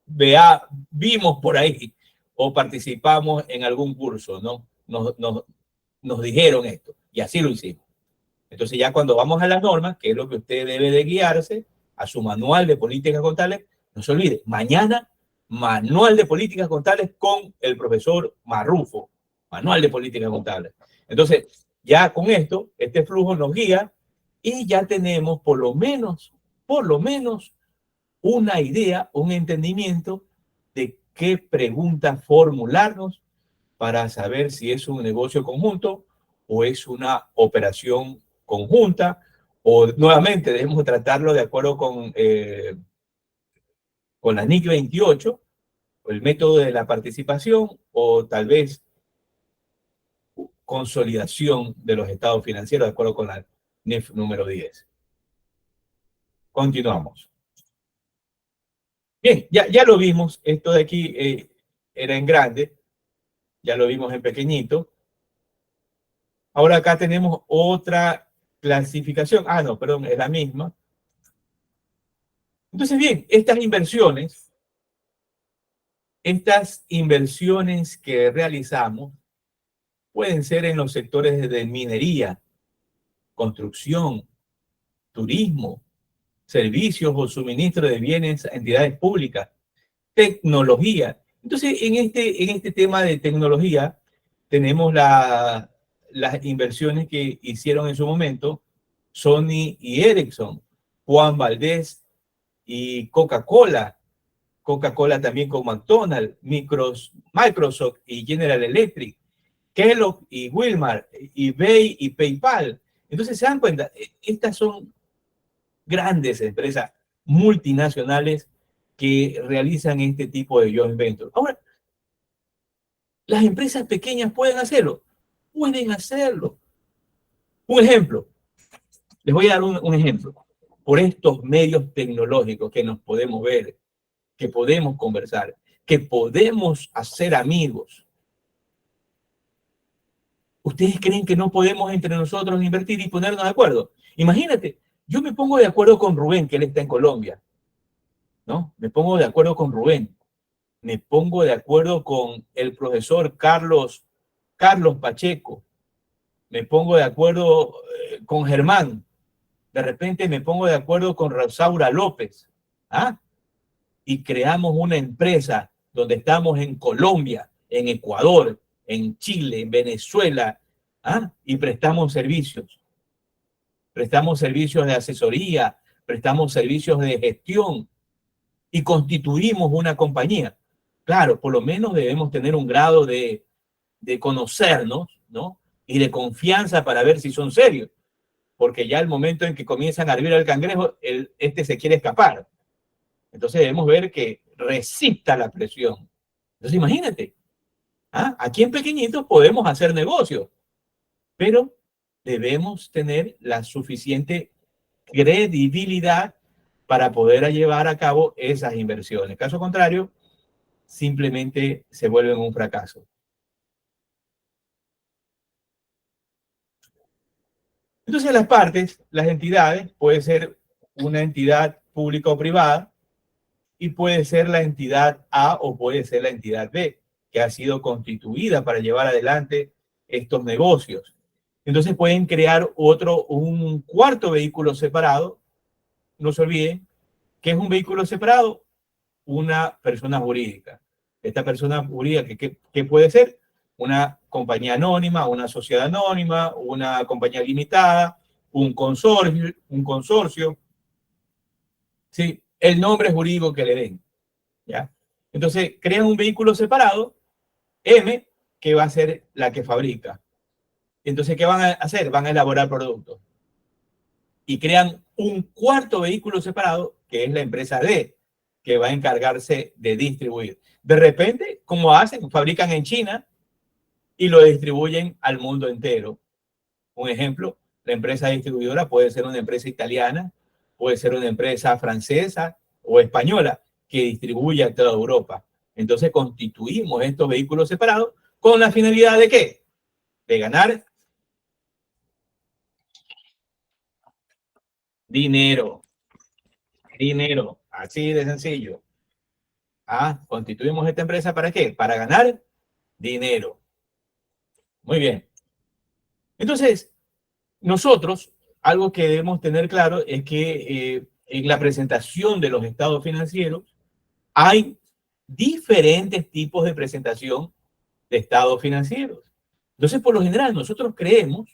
vimos por ahí o participamos en algún curso, ¿no? Nos dijeron esto y así lo hicimos. Entonces ya cuando vamos a las normas, que es lo que usted debe de guiarse, a su manual de políticas contables, no se olvide, mañana manual de políticas contables con el profesor Marrufo, manual de políticas contables. Entonces ya con esto, este flujo nos guía y ya tenemos por lo menos una idea, un entendimiento de qué preguntas formularnos para saber si es un negocio conjunto o es una operación conjunta, o nuevamente debemos tratarlo de acuerdo con la NIC 28, el método de la participación, o tal vez consolidación de los estados financieros de acuerdo con la NIF número 10. Continuamos. Bien, ya lo vimos, esto de aquí era en grande, ya lo vimos en pequeñito. Ahora acá tenemos otra clasificación. Ah, no, perdón, es la misma. Entonces, bien, estas inversiones que realizamos pueden ser en los sectores de minería, construcción, turismo, servicios o suministro de bienes a entidades públicas, tecnología. Entonces, en este tema de tecnología, tenemos las inversiones que hicieron en su momento Sony y Ericsson, Juan Valdés y Coca-Cola también con McDonald's, Microsoft y General Electric, Kellogg y Wilmar, eBay y PayPal. Entonces se dan cuenta, estas son grandes empresas multinacionales que realizan este tipo de joint venture. Ahora, ¿las empresas pequeñas pueden hacerlo? Pueden hacerlo. Un ejemplo, les voy a dar un ejemplo. Por estos medios tecnológicos que nos podemos ver, que podemos conversar, que podemos hacer amigos. ¿Ustedes creen que no podemos entre nosotros invertir y ponernos de acuerdo? Imagínate, yo me pongo de acuerdo con Rubén, que él está en Colombia, ¿no? Me pongo de acuerdo con Rubén. Me pongo de acuerdo con el profesor Carlos Pacheco. Me pongo de acuerdo con Germán. De repente me pongo de acuerdo con Rosaura López. ¿Ah? Y creamos una empresa donde estamos en Colombia, en Ecuador, en Chile, en Venezuela, y prestamos servicios. Prestamos servicios de asesoría, prestamos servicios de gestión y constituimos una compañía. Claro, por lo menos debemos tener un grado de conocernos, ¿no? Y de confianza para ver si son serios. Porque ya el momento en que comienzan a hervir al cangrejo, este se quiere escapar. Entonces debemos ver que resista la presión. Entonces imagínate, aquí en pequeñitos podemos hacer negocios, pero debemos tener la suficiente credibilidad para poder llevar a cabo esas inversiones. Caso contrario, simplemente se vuelven un fracaso. Entonces las partes, las entidades, puede ser una entidad pública o privada y puede ser la entidad A o puede ser la entidad B, que ha sido constituida para llevar adelante estos negocios. Entonces pueden crear un cuarto vehículo separado. No se olviden que es un vehículo separado, una persona jurídica. Esta persona jurídica, ¿qué puede ser? Una compañía anónima, una sociedad anónima, una compañía limitada, un consorcio, ¿sí? El nombre jurídico que le den, ¿ya? Entonces, crean un vehículo separado, M, que va a ser la que fabrica. Entonces, ¿qué van a hacer? Van a elaborar productos. Y crean un cuarto vehículo separado, que es la empresa D, que va a encargarse de distribuir. De repente, como hacen, fabrican en China y lo distribuyen al mundo entero. Un ejemplo, la empresa distribuidora puede ser una empresa italiana, puede ser una empresa francesa o española que distribuye a toda Europa. Entonces constituimos estos vehículos separados con la finalidad de ¿qué? De ganar dinero. Dinero, así de sencillo. Constituimos esta empresa ¿para qué? Para ganar dinero. Muy bien. Entonces, nosotros, algo que debemos tener claro es que en la presentación de los estados financieros hay diferentes tipos de presentación de estados financieros. Entonces, por lo general, nosotros creemos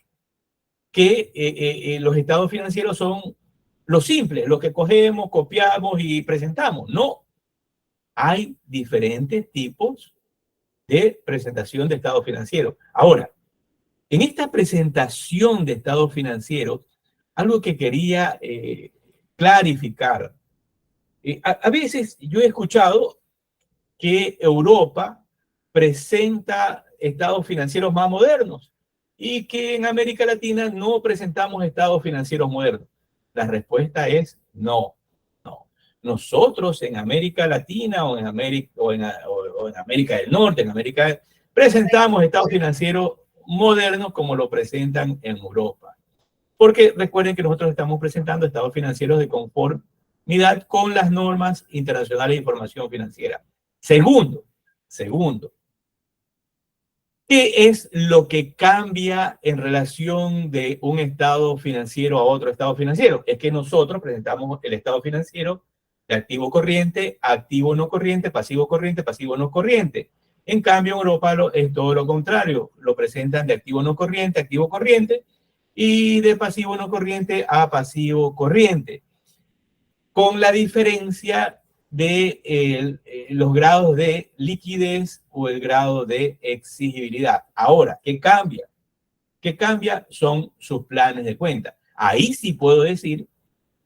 que los estados financieros son los simples, los que cogemos, copiamos y presentamos. No, hay diferentes tipos de presentación de estados financieros. Ahora, en esta presentación de estados financieros, algo que quería clarificar. A veces yo he escuchado que Europa presenta estados financieros más modernos y que en América Latina no presentamos estados financieros modernos. La respuesta es no. No. Nosotros en América Latina o en América del Norte, presentamos estados financieros modernos como lo presentan en Europa. Porque recuerden que nosotros estamos presentando estados financieros de conformidad con las normas internacionales de información financiera. Segundo, ¿qué es lo que cambia en relación de un estado financiero a otro estado financiero? Es que nosotros presentamos el estado financiero de activo corriente, activo no corriente, pasivo no corriente. En cambio, en Europa es todo lo contrario. Lo presentan de activo no corriente, activo corriente, y de pasivo no corriente a pasivo corriente. Con la diferencia de los grados de liquidez o el grado de exigibilidad. Ahora, ¿qué cambia? ¿Qué cambia? Son sus planes de cuenta. Ahí sí puedo decir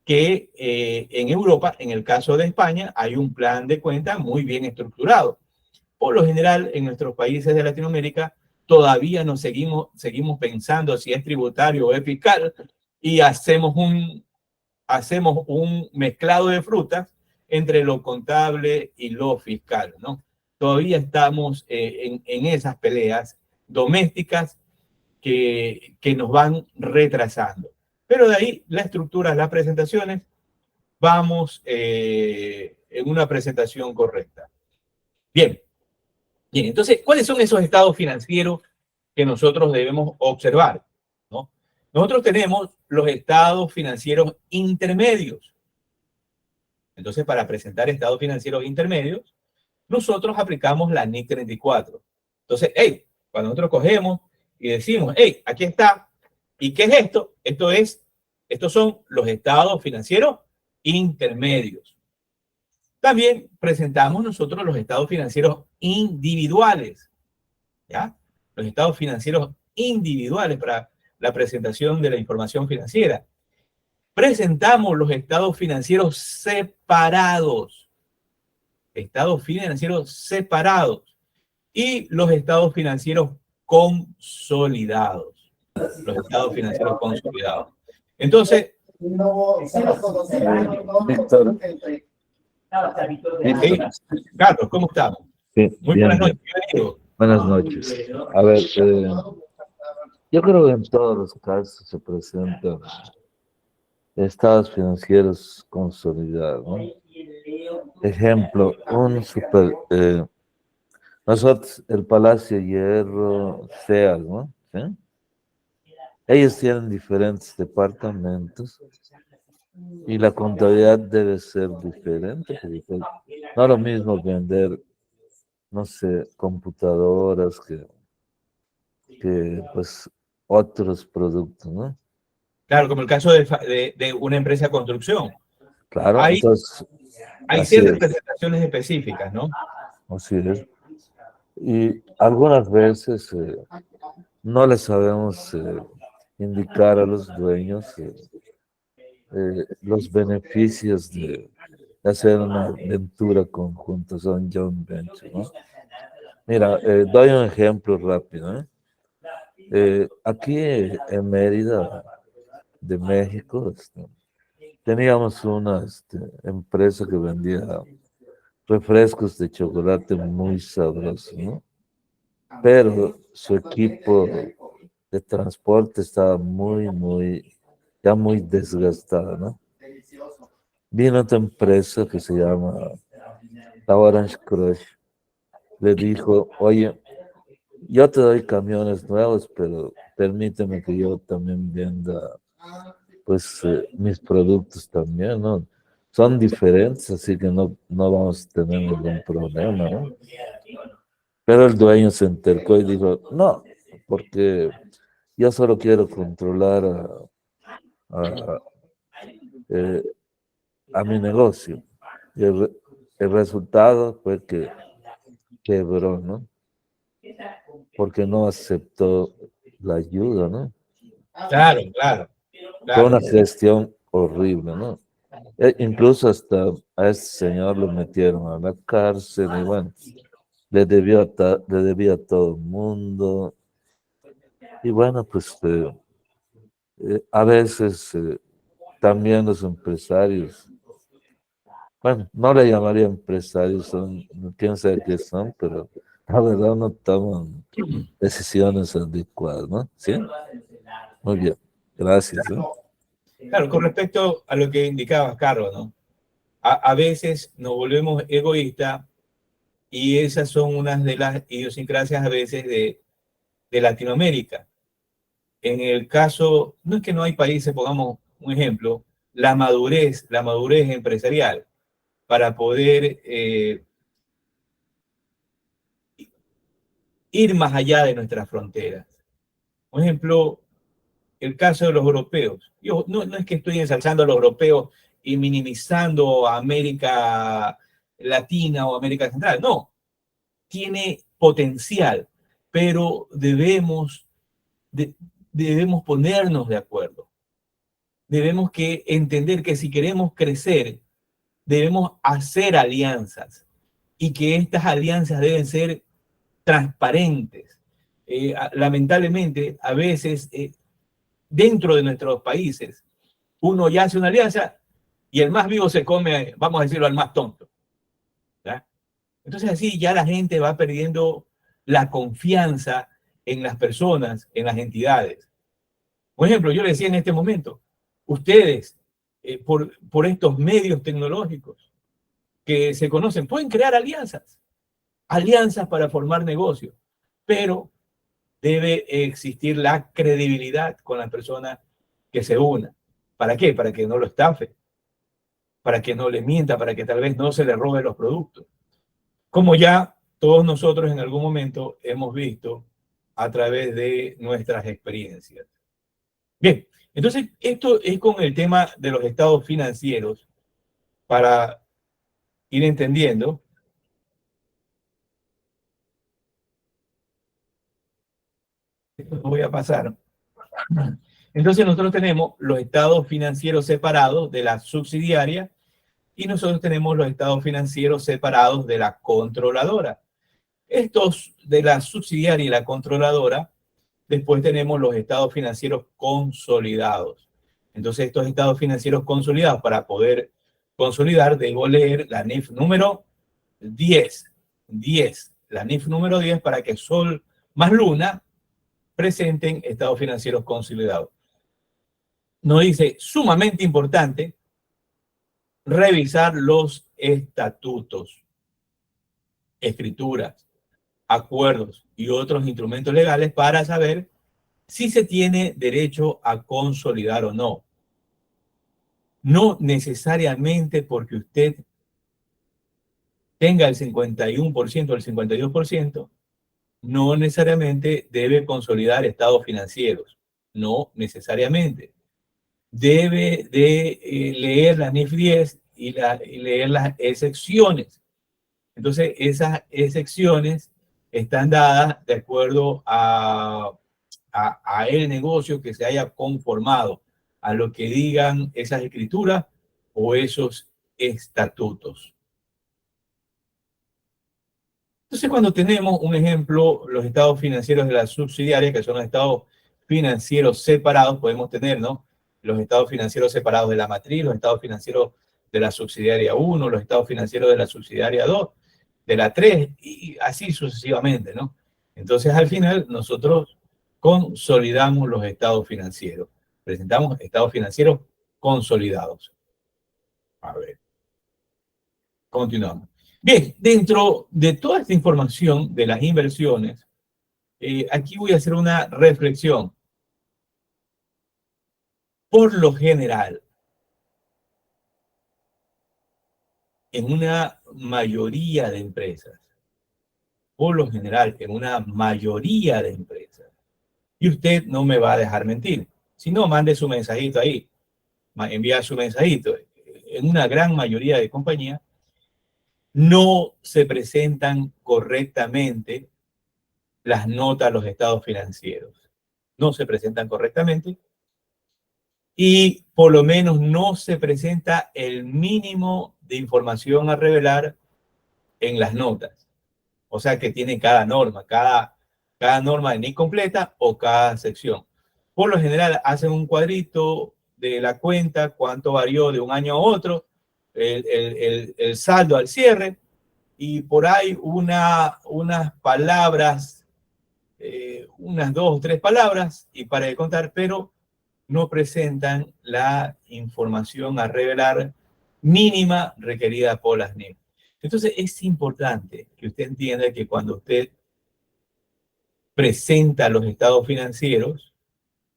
que en Europa, en el caso de España, hay un plan de cuenta muy bien estructurado. Por lo general, en nuestros países de Latinoamérica, todavía nos seguimos pensando si es tributario o es fiscal y hacemos un mezclado de frutas entre lo contable y lo fiscal, ¿no? Todavía estamos en esas peleas domésticas que nos van retrasando. Pero de ahí la estructura, las presentaciones, vamos en una presentación correcta. Bien, entonces, ¿cuáles son esos estados financieros que nosotros debemos observar? ¿No? Nosotros tenemos los estados financieros intermedios. Entonces, para presentar estados financieros intermedios, nosotros aplicamos la NIC 34. Entonces, cuando nosotros cogemos y decimos, aquí está, ¿y qué es esto? Estos son los estados financieros intermedios. También presentamos nosotros los estados financieros individuales, ¿ya? Los estados financieros individuales para la presentación de la información financiera. Presentamos los estados financieros separados. Estados financieros separados. Y los estados financieros consolidados. Los estados financieros consolidados. Entonces, Víctor. Sí. Carlos, ¿cómo estamos? Sí, Muy bien, buenas bien. noches, bienvenido. Buenas noches. A ver, yo creo que en todos los casos se presentan estados financieros consolidados, ¿no? Ejemplo, nosotros, el Palacio de Hierro, SEAS, ¿no? ¿Sí? Ellos tienen diferentes departamentos y la contabilidad debe ser diferente, porque pues, no es lo mismo vender, no sé, computadoras que pues otros productos, ¿no? Claro, como el caso de una empresa de construcción. Claro, Hay, entonces, hay así ciertas es, presentaciones específicas, ¿no? así es. Y algunas veces no les sabemos indicar a los dueños los beneficios de hacer una aventura conjunta, son joint venture, ¿no? Mira, doy un ejemplo rápido, ¿eh? Aquí en Mérida, de México, teníamos una empresa que vendía refrescos de chocolate muy sabrosos, ¿no? Pero su equipo de transporte estaba ya muy desgastado, ¿no? Vino otra empresa que se llama la Orange Crush. Le dijo, oye, yo te doy camiones nuevos, pero permíteme que yo también venda, pues, mis productos también, ¿no? Son diferentes, así que no vamos a tener ningún problema, ¿no? Pero el dueño se entercó y dijo, no, porque yo solo quiero controlar a, eh, a mi negocio. Y el resultado fue que quebró, ¿no? Porque no aceptó la ayuda, ¿no? Claro, claro, Fue claro. una gestión horrible, ¿no? Incluso hasta a ese señor lo metieron a la cárcel y bueno, le debía a todo el mundo. Y bueno, pues a veces también los empresarios, bueno, no le llamaría empresarios, son, quién sabe qué son, pero la verdad no toman decisiones adecuadas, ¿no? ¿Sí? Muy bien, gracias. Claro, con respecto a lo que indicabas, Carlos, ¿no? A veces nos volvemos egoístas y esas son unas de las idiosincrasias a veces de Latinoamérica. En el caso, no es que no hay países, pongamos un ejemplo, la madurez empresarial para poder ir más allá de nuestras fronteras. Por ejemplo, el caso de los europeos. Yo no es que estoy ensalzando a los europeos y minimizando a América Latina o América Central, no, tiene potencial, pero debemos ponernos de acuerdo. Debemos entender que si queremos crecer, debemos hacer alianzas y que estas alianzas deben ser transparentes. Lamentablemente, a veces dentro de nuestros países, uno ya hace una alianza y el más vivo se come, vamos a decirlo, al más tonto. ¿Ya? Entonces así ya la gente va perdiendo la confianza en las personas, en las entidades. Por ejemplo, yo le decía en este momento, ustedes, por estos medios tecnológicos que se conocen, pueden crear alianzas para formar negocios, pero debe existir la credibilidad con las personas que se unan. ¿Para qué? Para que no lo estafe, para que no le mienta, para que tal vez no se le robe los productos. Como ya todos nosotros en algún momento hemos visto a través de nuestras experiencias. Bien, entonces esto es con el tema de los estados financieros para ir entendiendo. Esto lo voy a pasar. Entonces nosotros tenemos los estados financieros separados de la subsidiaria y nosotros tenemos los estados financieros separados de la controladora. Estos de la subsidiaria y la controladora, después tenemos los estados financieros consolidados. Entonces, estos estados financieros consolidados, para poder consolidar, debo leer la NIF número 10. 10. La NIF número 10 para que Sol más Luna presenten estados financieros consolidados. Nos dice, sumamente importante, revisar los estatutos, escrituras, acuerdos y otros instrumentos legales para saber si se tiene derecho a consolidar o no. No necesariamente porque usted tenga el 51% o el 52%, no necesariamente debe consolidar estados financieros. No necesariamente. Debe de leer la NIF 10 y leer las excepciones. Entonces, esas excepciones están dadas de acuerdo a el negocio que se haya conformado, a lo que digan esas escrituras o esos estatutos. Entonces, cuando tenemos un ejemplo, los estados financieros de la subsidiaria, que son los estados financieros separados, podemos tener, ¿no? Los estados financieros separados de la matriz, los estados financieros de la subsidiaria 1, los estados financieros de la subsidiaria 2, de la 3, y así sucesivamente, ¿no? Entonces, al final, nosotros consolidamos los estados financieros. Presentamos estados financieros consolidados. A ver. Continuamos. Bien, dentro de toda esta información de las inversiones, aquí voy a hacer una reflexión. Por lo general, en una mayoría de empresas, y usted no me va a dejar mentir, si no, mande su mensajito ahí, envía su mensajito. En una gran mayoría de compañías, no se presentan correctamente las notas a los estados financieros. No se presentan correctamente y por lo menos no se presenta el mínimo de información a revelar en las notas. O sea que tiene cada norma, cada norma de NIC completa o cada sección. Por lo general hacen un cuadrito de la cuenta, cuánto varió de un año a otro, el saldo al cierre, y por ahí unas palabras, unas 2 o 3 palabras, y para de contar, pero no presentan la información a revelar mínima requerida por las NIF. Entonces es importante que usted entienda que cuando usted presenta los estados financieros,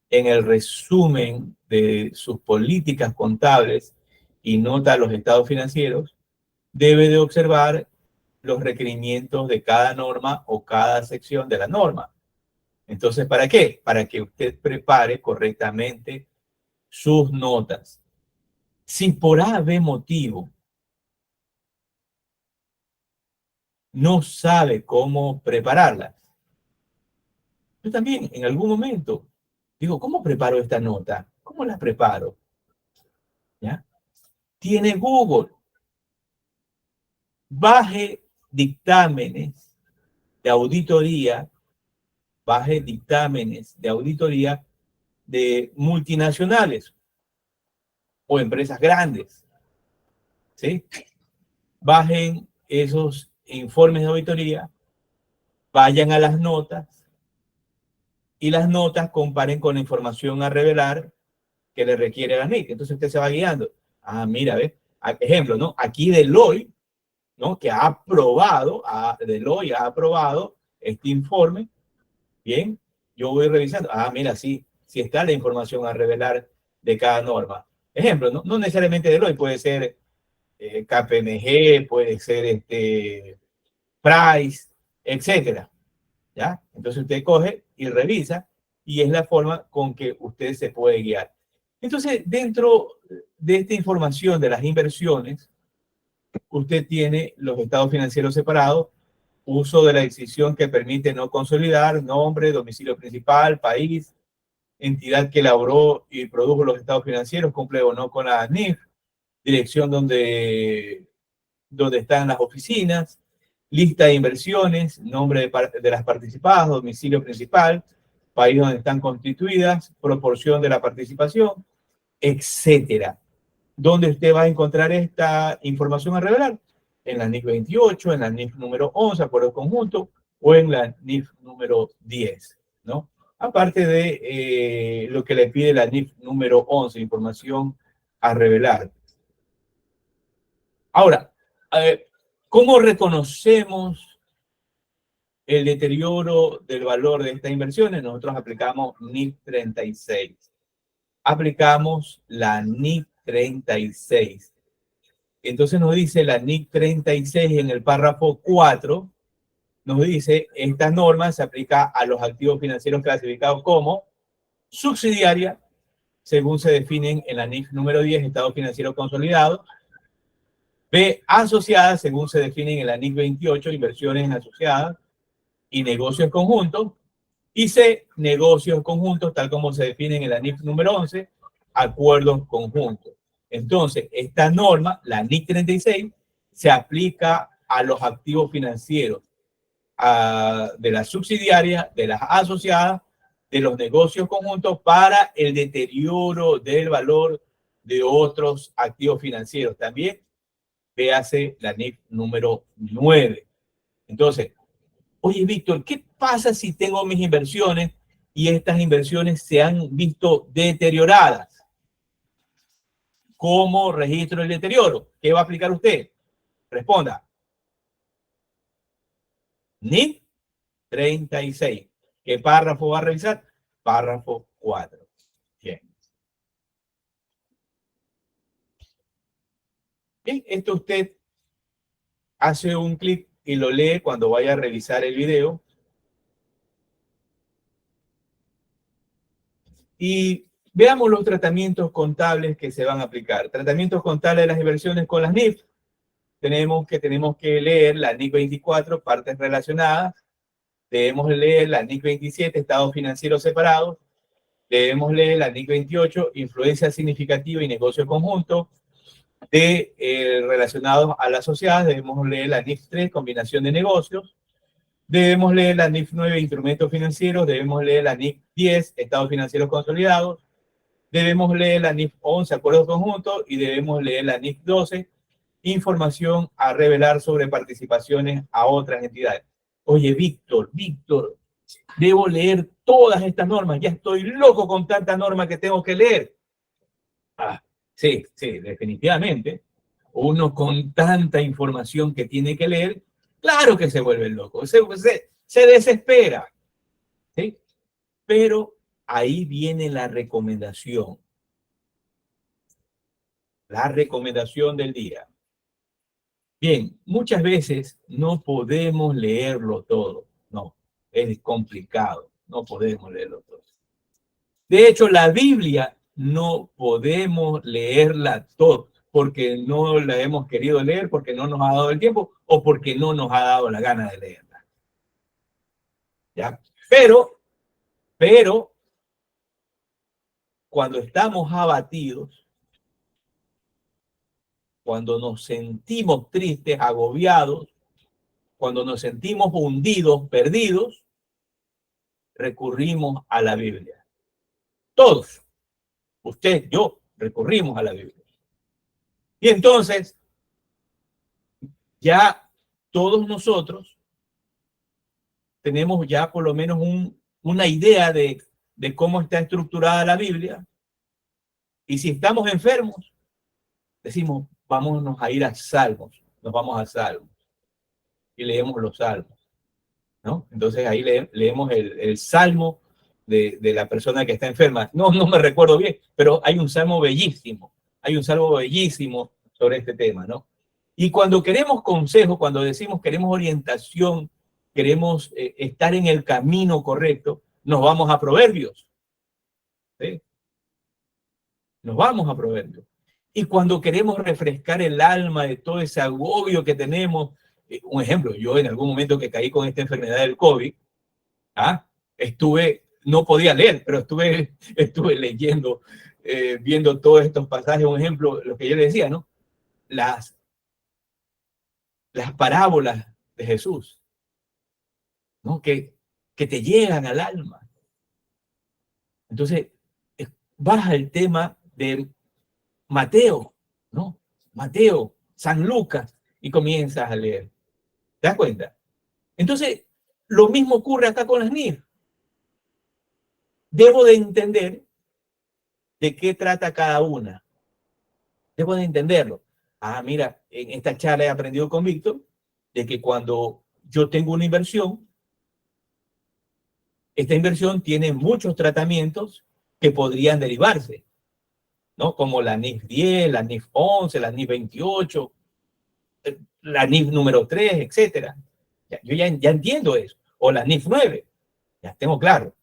en el resumen de sus políticas contables y nota los estados financieros, debe de observar los requerimientos de cada norma o cada sección de la norma. Entonces, ¿para qué? Para que usted prepare correctamente sus notas. Si por A, B motivo no sabe cómo prepararlas, yo también en algún momento digo, ¿cómo preparo esta nota? ¿Cómo la preparo? ¿Ya? Tiene Google. Baje dictámenes de auditoría, de multinacionales o empresas grandes, ¿sí? Bajen esos informes de auditoría, vayan a las notas y las notas comparen con la información a revelar que le requiere la NIC. Entonces usted se va guiando. Ah, mira, ¿ves? Ejemplo, ¿no? Aquí Deloitte, ¿no? Que Deloitte ha aprobado este informe. Bien, yo voy revisando. Ah, mira, sí está la información a revelar de cada norma. Ejemplo, no necesariamente Deloitte, puede ser KPMG, puede ser Price, etcétera. ¿Ya? Entonces usted coge y revisa y es la forma con que usted se puede guiar. Entonces, dentro de esta información de las inversiones, usted tiene los estados financieros separados, uso de la decisión que permite no consolidar, nombre, domicilio principal, país, entidad que elaboró y produjo los estados financieros, cumple o no con la NIF, dirección donde están las oficinas, lista de inversiones, nombre de las participadas, domicilio principal, país donde están constituidas, proporción de la participación, etcétera. ¿Dónde usted va a encontrar esta información a revelar? En la NIF 28, en la NIF número 11, acuerdo conjunto, o en la NIF número 10, ¿no? Aparte de lo que le pide la NIF número 11, información a revelar. Ahora, ¿cómo reconocemos el deterioro del valor de estas inversiones? Nosotros aplicamos NIF 36. Aplicamos la NIF 36. Entonces nos dice la NIF 36 en el párrafo 4, nos dice, esta norma se aplica a los activos financieros clasificados como subsidiaria, según se definen en la NIF número 10, estado financiero consolidado. B, asociadas, según se definen en la NIF 28, inversiones asociadas y negocios conjuntos. Y C, negocios conjuntos, tal como se definen en la NIF número 11, acuerdos conjuntos. Entonces, esta norma, la NIF 36, se aplica a los activos financieros de las subsidiarias, de las asociadas, de los negocios conjuntos para el deterioro del valor de otros activos financieros. También véase la NIF número 9. Entonces, oye, Víctor, ¿qué pasa si tengo mis inversiones y estas inversiones se han visto deterioradas? ¿Cómo registro el deterioro? ¿Qué va a aplicar usted? Responda. NIF 36. ¿Qué párrafo va a revisar? Párrafo 4. Bien. Bien, esto usted hace un clic y lo lee cuando vaya a revisar el video. Y veamos los tratamientos contables que se van a aplicar. Tratamientos contables de las inversiones con las NIF. Tenemos que leer la NIF 24, partes relacionadas. Debemos leer la NIF 27, estados financieros separados. Debemos leer la NIF 28, influencia significativa y negocio conjunto. Relacionados a las sociedades, debemos leer la NIF 3, combinación de negocios. Debemos leer la NIF 9, instrumentos financieros. Debemos leer la NIF 10, estados financieros consolidados. Debemos leer la NIF 11, acuerdos conjuntos. Y debemos leer la NIF 12, información a revelar sobre participaciones a otras entidades. Oye, Víctor, debo leer todas estas normas. Ya estoy loco con tanta norma que tengo que leer. Sí, definitivamente. Uno con tanta información que tiene que leer, claro que se vuelve loco, se desespera. ¿Sí? Pero ahí viene la recomendación. La recomendación del día. Bien, muchas veces no podemos leerlo todo. No, es complicado. No podemos leerlo todo. De hecho, la Biblia no podemos leerla todo porque no la hemos querido leer, porque no nos ha dado el tiempo o porque no nos ha dado la gana de leerla. ¿Ya? Pero, cuando estamos abatidos, cuando nos sentimos tristes, agobiados, cuando nos sentimos hundidos, perdidos, recurrimos a la Biblia. Todos, usted, yo, recurrimos a la Biblia. Y entonces, ya todos nosotros tenemos ya por lo menos una idea de cómo está estructurada la Biblia. Y si estamos enfermos, decimos, vámonos a ir a Salmos, nos vamos a Salmos y leemos los Salmos, ¿no? Entonces ahí leemos el Salmo de la persona que está enferma. No me recuerdo bien, pero hay un Salmo bellísimo sobre este tema, ¿no? Y cuando queremos consejo, cuando decimos queremos orientación, queremos estar en el camino correcto, nos vamos a Proverbios. ¿Sí? Nos vamos a Proverbios. Y cuando queremos refrescar el alma de todo ese agobio que tenemos, un ejemplo, yo en algún momento que caí con esta enfermedad del COVID, no podía leer, pero estuve leyendo, viendo todos estos pasajes, un ejemplo, lo que yo le decía, ¿no? Las parábolas de Jesús, ¿no? Que te llegan al alma. Entonces, baja el tema de Mateo, ¿no? Mateo, San Lucas, y comienzas a leer. ¿Te das cuenta? Entonces, lo mismo ocurre acá con las NIF. Debo de entender de qué trata cada una. Debo de entenderlo. Ah, mira, en esta charla he aprendido con Víctor de que cuando yo tengo una inversión, esta inversión tiene muchos tratamientos que podrían derivarse, ¿no? Como la NIF 10, la NIF 11, la NIF 28, la NIF número 3, etcétera. Yo ya entiendo eso. O la NIF 9, ya tengo claro.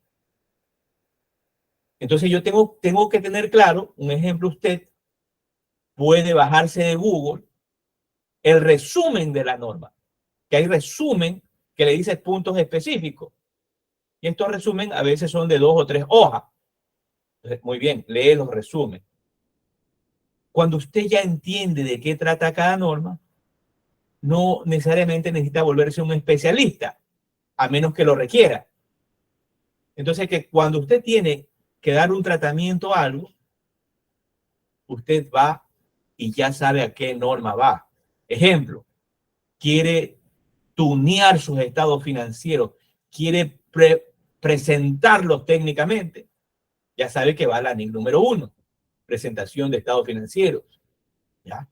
Entonces yo tengo que tener claro, un ejemplo, usted puede bajarse de Google el resumen de la norma, que hay resumen que le dice puntos específicos. Y estos resumen a veces son de 2 o 3 hojas. Entonces, muy bien, lee los resúmenes. Cuando usted ya entiende de qué trata cada norma, no necesariamente necesita volverse un especialista, a menos que lo requiera. Entonces, que cuando usted tiene que dar un tratamiento a algo, usted va y ya sabe a qué norma va. Ejemplo, quiere tunear sus estados financieros, quiere presentarlos técnicamente, ya sabe que va a la NIC número 1, presentación de estados financieros. ¿Ya?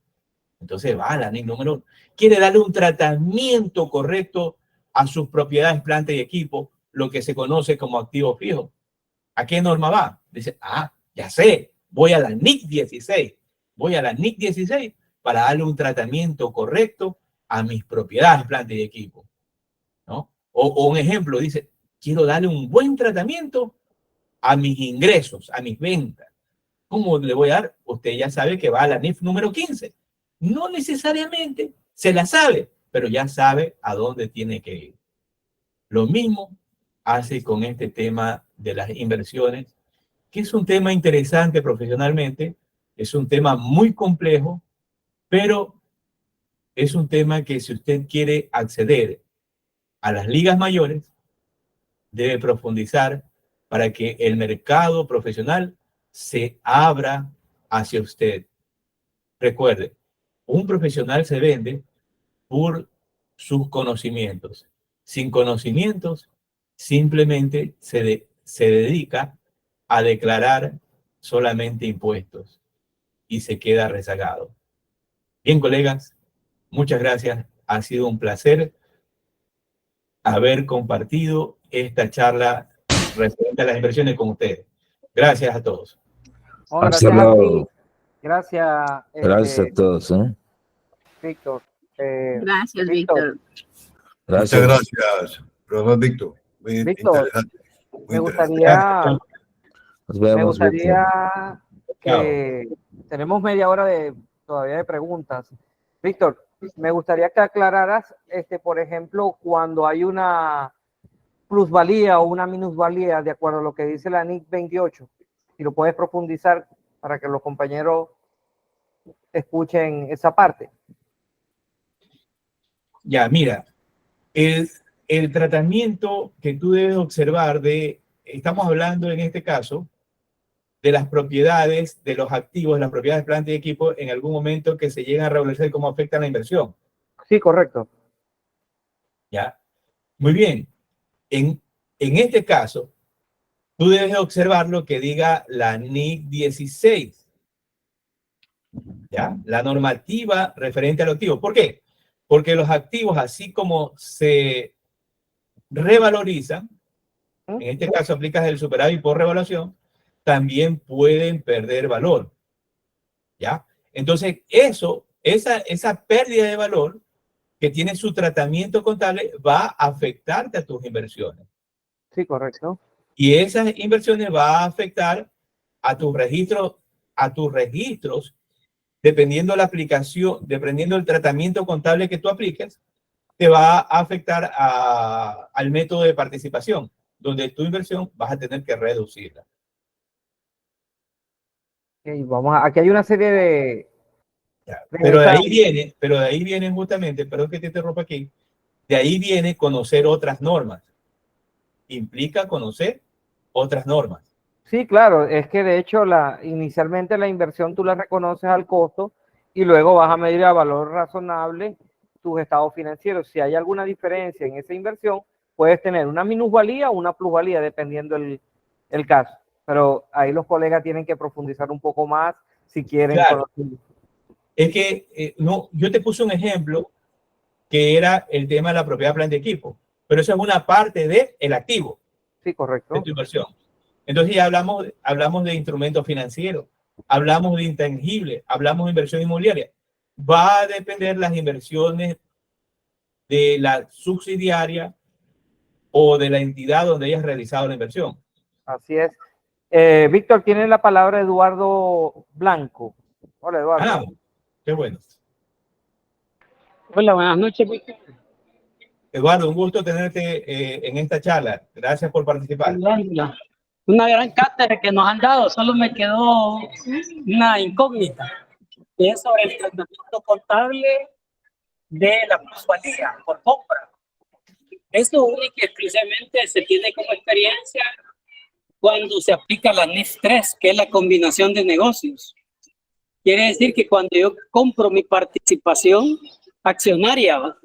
Entonces va a la NIC número 1. Quiere darle un tratamiento correcto a sus propiedades, planta y equipo, lo que se conoce como activo fijo. ¿A qué norma va? Dice, ya sé, voy a la NIC 16. Voy a la NIC 16 para darle un tratamiento correcto a mis propiedades, planta y equipo, ¿no? O un ejemplo, dice, quiero darle un buen tratamiento a mis ingresos, a mis ventas. ¿Cómo le voy a dar? Usted ya sabe que va a la NIF número 15. No necesariamente se la sabe, pero ya sabe a dónde tiene que ir. Lo mismo hace con este tema de las inversiones, que es un tema interesante profesionalmente, es un tema muy complejo, pero es un tema que si usted quiere acceder a las ligas mayores, debe profundizar para que el mercado profesional se abra hacia usted. Recuerde, un profesional se vende por sus conocimientos. Sin conocimientos, simplemente se dedica a declarar solamente impuestos y se queda rezagado. Bien, colegas, muchas gracias. Ha sido un placer haber compartido esta charla referente a las inversiones con ustedes. Gracias a todos. Gracias a ti. Gracias. Gracias a todos. Víctor. Gracias, Víctor. Gracias. Muchas gracias, profesor Víctor. Muy Víctor, interesante. me gustaría Nos vemos, que tenemos media hora todavía de preguntas. Víctor, me gustaría que aclararas, por ejemplo, cuando hay una plusvalía o una minusvalía, de acuerdo a lo que dice la NIC 28, si lo puedes profundizar para que los compañeros escuchen esa parte. Ya, mira, el tratamiento que tú debes observar estamos hablando en este caso de las propiedades, de los activos, de las propiedades de planta y equipo en algún momento que se lleguen a regularizar cómo afectan la inversión. Sí, correcto. ¿Ya? Muy bien. En este caso, tú debes observar lo que diga la NIC 16. ¿Ya? La normativa referente al activo. ¿Por qué? Porque los activos, así como se revalorizan, en este caso aplicas el superávit por revaluación, también pueden perder valor. ¿Ya? Entonces, esa pérdida de valor que tiene su tratamiento contable va a afectarte a tus inversiones. Sí, correcto. Y esas inversiones va a afectar a tus registros, dependiendo la aplicación, dependiendo del tratamiento contable que tú apliques, te va a afectar al método de participación, donde tu inversión vas a tener que reducirla. Okay, aquí hay una serie de... Pero de ahí viene justamente, perdón que te interrumpa aquí, de ahí viene conocer otras normas. Implica conocer otras normas. Sí, claro, es que de hecho inicialmente la inversión tú la reconoces al costo y luego vas a medir a valor razonable tus estados financieros. Si hay alguna diferencia en esa inversión, puedes tener una minusvalía o una plusvalía, dependiendo el caso. Pero ahí los colegas tienen que profundizar un poco más si quieren Claro. conocer. Es que no, yo te puse un ejemplo que era el tema de la propiedad, plan de equipo, pero eso es una parte del activo Sí, correcto. de tu inversión. Entonces ya hablamos de instrumentos financieros, hablamos de intangibles, hablamos de inversión inmobiliaria. Va a depender las inversiones de la subsidiaria o de la entidad donde hayas realizado la inversión. Así es. Víctor, tiene la palabra Eduardo Blanco. Hola, Eduardo. Ah, qué bueno. Hola, buenas noches, Víctor. Eduardo, un gusto tenerte en esta charla. Gracias por participar. Una gran cátedra que nos han dado, solo me quedó una incógnita, que es sobre el tratamiento contable de la plusvalía por compra. Esto único y exclusivamente se tiene como experiencia cuando se aplica la NIF 3, que es la combinación de negocios. Quiere decir que cuando yo compro mi participación accionaria,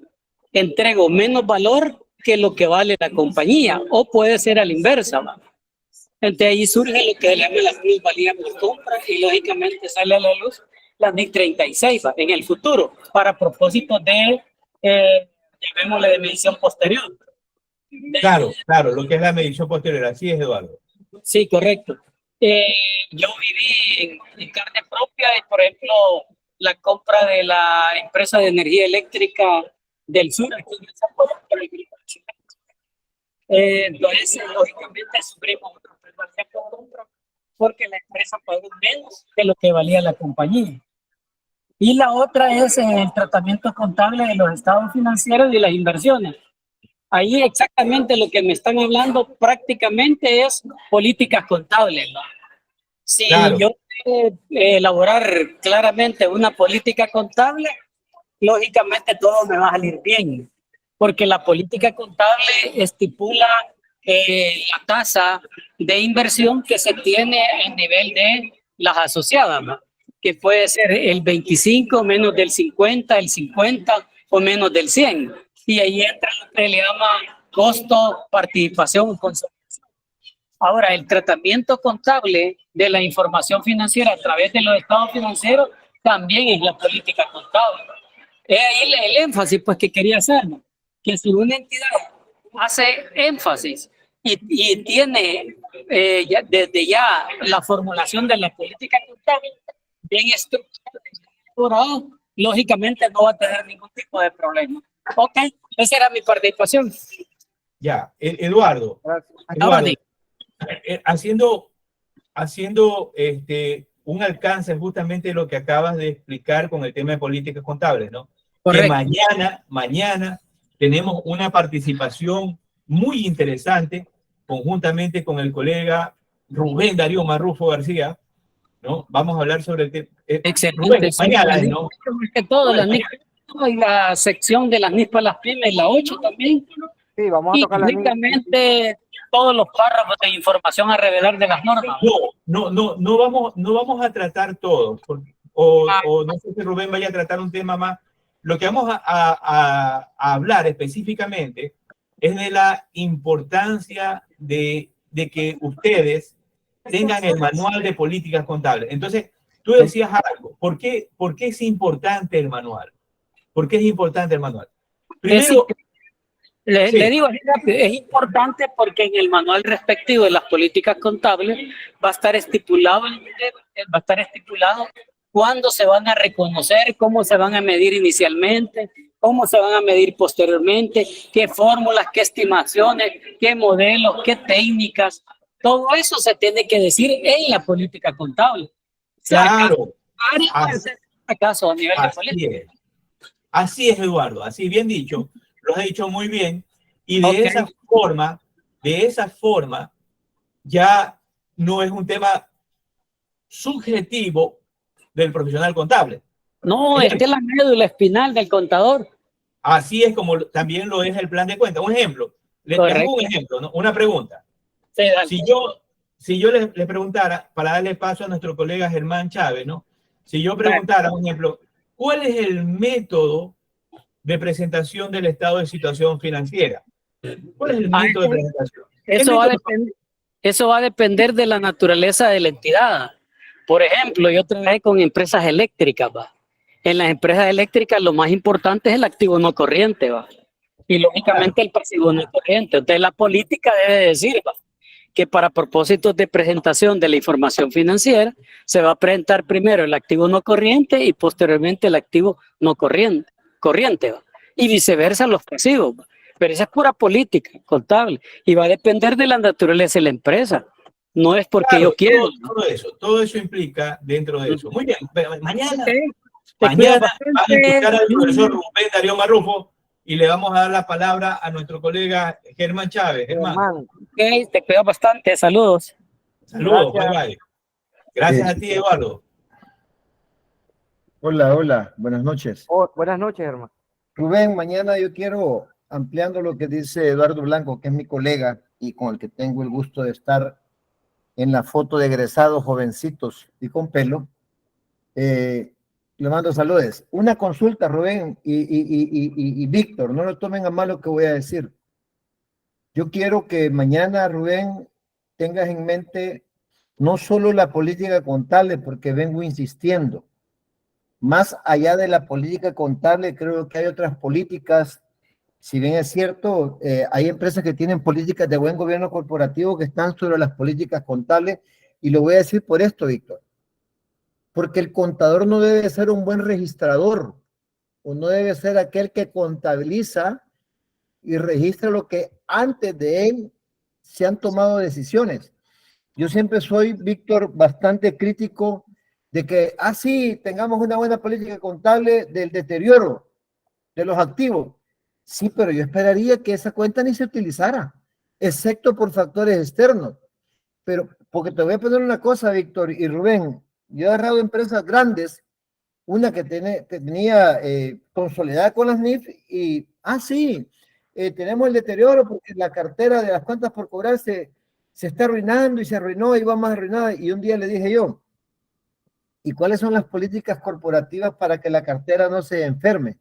entrego menos valor que lo que vale la compañía, o puede ser a la inversa. Entonces ahí surge lo que se llama la plusvalía por compra y lógicamente sale a la luz la NIC 36 en el futuro para propósitos de, llamémosle, de medición posterior. Claro, lo que es la medición posterior, así es, Eduardo. Sí, correcto. Yo viví en carne propia, por ejemplo, la compra de la empresa de energía eléctrica del sur, aquí en San Juan, entonces, lógicamente, sufrimos una plusvalía por compra porque la empresa pagó menos que lo que valía la compañía. Y la otra es el tratamiento contable de los estados financieros y las inversiones. Ahí exactamente lo que me están hablando prácticamente es políticas contables, ¿no? Si Claro. yo quiero elaborar claramente una política contable, lógicamente todo me va a salir bien, porque la política contable estipula la tasa de inversión que se tiene en nivel de las asociadas, ¿no? Que puede ser el 25 menos del 50, el 50 o menos del 100. Y ahí entra lo que le llama costo, participación, consolidación. Ahora, el tratamiento contable de la información financiera a través de los estados financieros también es la política contable. Es ahí el énfasis pues, que quería hacer, ¿no? Que si una entidad hace énfasis y tiene desde ya la formulación de la política contable bien estructurada, lógicamente no va a tener ningún tipo de problema. Ok, esa era mi participación. Ya, Eduardo, haciendo un alcance justamente de lo que acabas de explicar con el tema de políticas contables, ¿no? Correcto. Que mañana tenemos una participación muy interesante conjuntamente con el colega Rubén Darío Marrufo García, ¿no? Vamos a hablar sobre el tema. Excelente. Rubén, mañana, ¿no? Que todo, la y la sección de las NIF para las pymes, la 8 también. Sí, vamos a tocar la únicamente todos los párrafos de información a revelar de las normas. No vamos a tratar todos, o no sé si Rubén vaya a tratar un tema más. Lo que vamos a hablar específicamente es de la importancia de que ustedes tengan el manual de políticas contables. Entonces, tú decías algo. ¿Por qué es importante el manual? ¿Por qué es importante el manual? Primero, le digo, es importante porque en el manual respectivo de las políticas contables va a estar estipulado cuándo se van a reconocer, cómo se van a medir inicialmente, cómo se van a medir posteriormente, qué fórmulas, qué estimaciones, qué modelos, qué técnicas. Todo eso se tiene que decir en la política contable. Claro. ¿Acaso a nivel de política? Así es, Eduardo. Así bien dicho. Lo has dicho muy bien. Y de esa forma, ya no es un tema subjetivo del profesional contable. No, esta es la médula espinal del contador. Así es como también lo es el plan de cuentas. Un ejemplo, le pongo un ejemplo, ¿no? Una pregunta. Sí, si yo le preguntara, para darle paso a nuestro colega Germán Chávez, ¿no? Si yo preguntara, por ejemplo, ¿cuál es el método de presentación del estado de situación financiera? ¿Cuál es el método de presentación? Eso va a depender de la naturaleza de la entidad. Por ejemplo, yo trabajé con empresas eléctricas, ¿va? En las empresas eléctricas lo más importante es el activo no corriente, ¿va? Y lógicamente el pasivo no corriente. Entonces la política debe decir, ¿va?, que para propósitos de presentación de la información financiera se va a presentar primero el activo no corriente y posteriormente el activo no corriente, ¿va? Y viceversa los pasivos, ¿va? Pero esa es pura política contable y va a depender de la naturaleza de la empresa. No es porque Claro, yo quiero. todo eso implica dentro de eso. Muy bien, mañana Te cuidas van a bastante. escuchar al profesor Rubén Darío Marrufo y le vamos a dar la palabra a nuestro colega Germán Chávez. Germán, Ok, te cuidas bastante. Saludos. saludos, Gracias. bye bye. Gracias a ti, Eduardo. Hola, buenas noches. Buenas noches, hermano. Rubén, mañana yo quiero, ampliando lo que dice Eduardo Blanco, que es mi colega y con el que tengo el gusto de estar en la foto de egresados jovencitos y con pelo, le mando saludos. Una consulta, Rubén y Víctor, no lo tomen a mal lo que voy a decir. Yo quiero que mañana, Rubén, tengas en mente no solo la política contable, porque vengo insistiendo. Más allá de la política contable, creo que hay otras políticas. Si bien es cierto, hay empresas que tienen políticas de buen gobierno corporativo que están sobre las políticas contables, y lo voy a decir por esto, Víctor. Porque el contador no debe ser un buen registrador, o no debe ser aquel que contabiliza y registra lo que antes de él se han tomado decisiones. Yo siempre soy, Víctor, bastante crítico de que, sí, tengamos una buena política contable del deterioro de los activos. Sí, pero yo esperaría que esa cuenta ni se utilizara, excepto por factores externos. Pero, porque te voy a poner una cosa, Víctor y Rubén, yo he agarrado empresas grandes, una que tenía consolidada con las NIF y, sí, tenemos el deterioro porque la cartera de las cuentas por cobrar se está arruinando y se arruinó y va más arruinada. Y un día le dije yo, ¿y cuáles son las políticas corporativas para que la cartera no se enferme?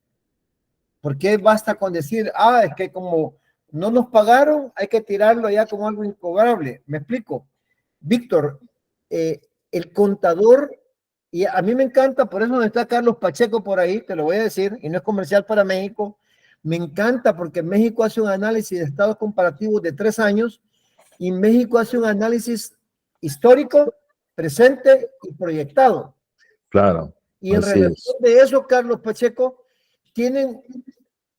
¿Por qué basta con decir, es que como no nos pagaron, hay que tirarlo ya como algo incobrable? ¿Me explico? Víctor, el contador, y a mí me encanta, por eso está Carlos Pacheco por ahí, te lo voy a decir, y no es comercial para México, me encanta porque México hace un análisis de estados comparativos de 3 años, y México hace un análisis histórico, presente y proyectado. Claro. Y en relación de eso, Carlos Pacheco, tienen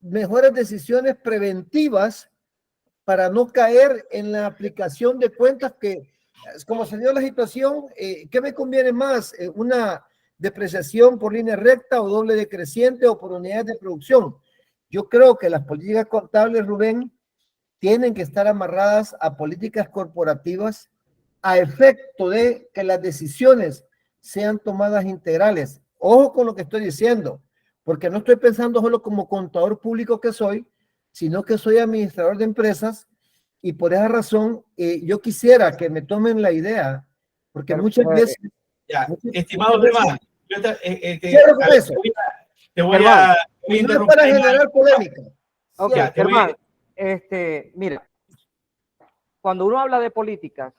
mejores decisiones preventivas para no caer en la aplicación de cuentas que, como se dio la situación, ¿qué me conviene más? ¿Una depreciación por línea recta o doble decreciente o por unidades de producción? Yo creo que las políticas contables, Rubén, tienen que estar amarradas a políticas corporativas a efecto de que las decisiones sean tomadas integrales. Ojo con lo que estoy diciendo, porque no estoy pensando solo como contador público que soy, sino que soy administrador de empresas, y por esa razón yo quisiera que me tomen la idea, porque muchas veces... Estimado Germán, te voy a interrumpir. Para generar polémica. Ok, Germán, mira, cuando uno habla de políticas,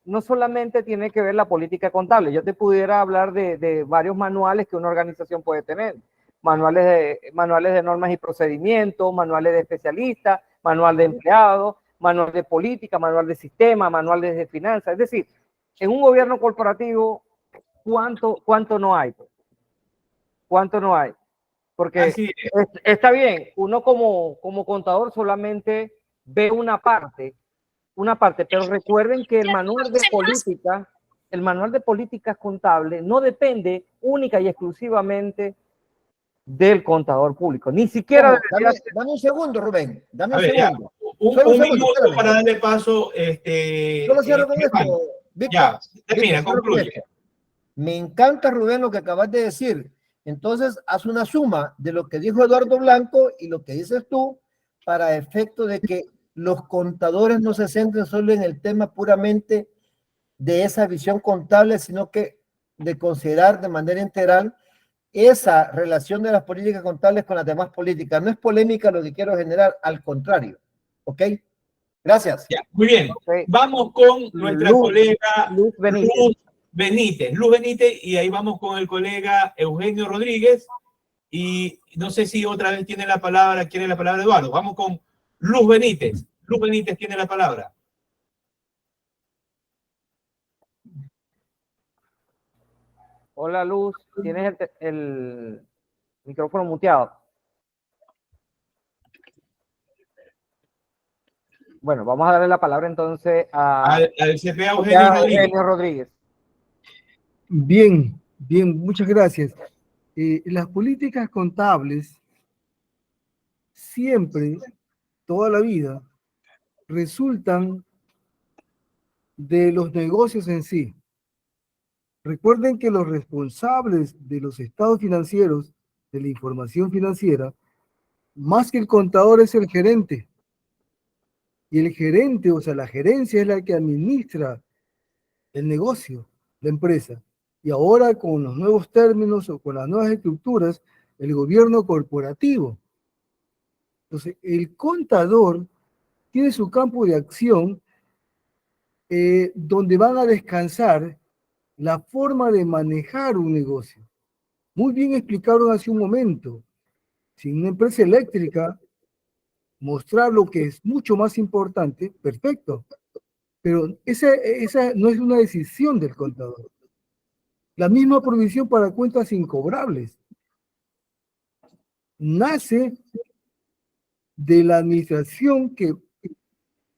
no solamente tiene que ver la política contable. Yo te pudiera hablar de varios manuales que una organización puede tener. Manuales de normas y procedimientos, manuales de especialistas, manual de empleados, manual de política, manual de sistema, manuales de finanzas. Es decir, en un gobierno corporativo, ¿cuánto no hay? ¿Cuánto no hay? Porque está bien, uno como contador solamente ve una parte, pero recuerden que el manual de políticas contables no depende única y exclusivamente del contador público, ni siquiera... Dame un segundo, Rubén, dame un segundo. Un minuto para darle paso. Solo cierro con esto, Víctor. Termina, concluye. Me encanta, Rubén, lo que acabas de decir. Entonces, haz una suma de lo que dijo Eduardo Blanco y lo que dices tú, para efecto de que los contadores no se centren solo en el tema puramente de esa visión contable, sino que de considerar de manera integral esa relación de las políticas contables con las demás políticas. No es polémica lo que quiero generar, al contrario. ¿Ok? Gracias. Ya, muy bien. Ok. Vamos con nuestra Luz- colega Luz Benítez. Luz Benítez, y ahí vamos con el colega Eugenio Rodríguez. Y no sé si otra vez quiere la palabra Eduardo. Vamos con Luz Benítez. Luz Benítez tiene la palabra. Hola Luz, tienes el micrófono muteado. Bueno, vamos a darle la palabra entonces Al CPA Eugenio a Rodríguez. Eugenio Rodríguez. Bien, bien, muchas gracias. Las políticas contables siempre, toda la vida, resultan de los negocios en sí. Recuerden que los responsables de los estados financieros, de la información financiera, más que el contador es el gerente. Y el gerente, o sea, la gerencia es la que administra el negocio, la empresa. Y ahora con los nuevos términos o con las nuevas estructuras, el gobierno corporativo. Entonces, el contador tiene su campo de acción donde van a descansar la forma de manejar un negocio. Muy bien explicaron hace un momento. Si en una empresa eléctrica mostrar lo que es mucho más importante, perfecto. Pero esa no es una decisión del contador. La misma provisión para cuentas incobrables nace de la administración que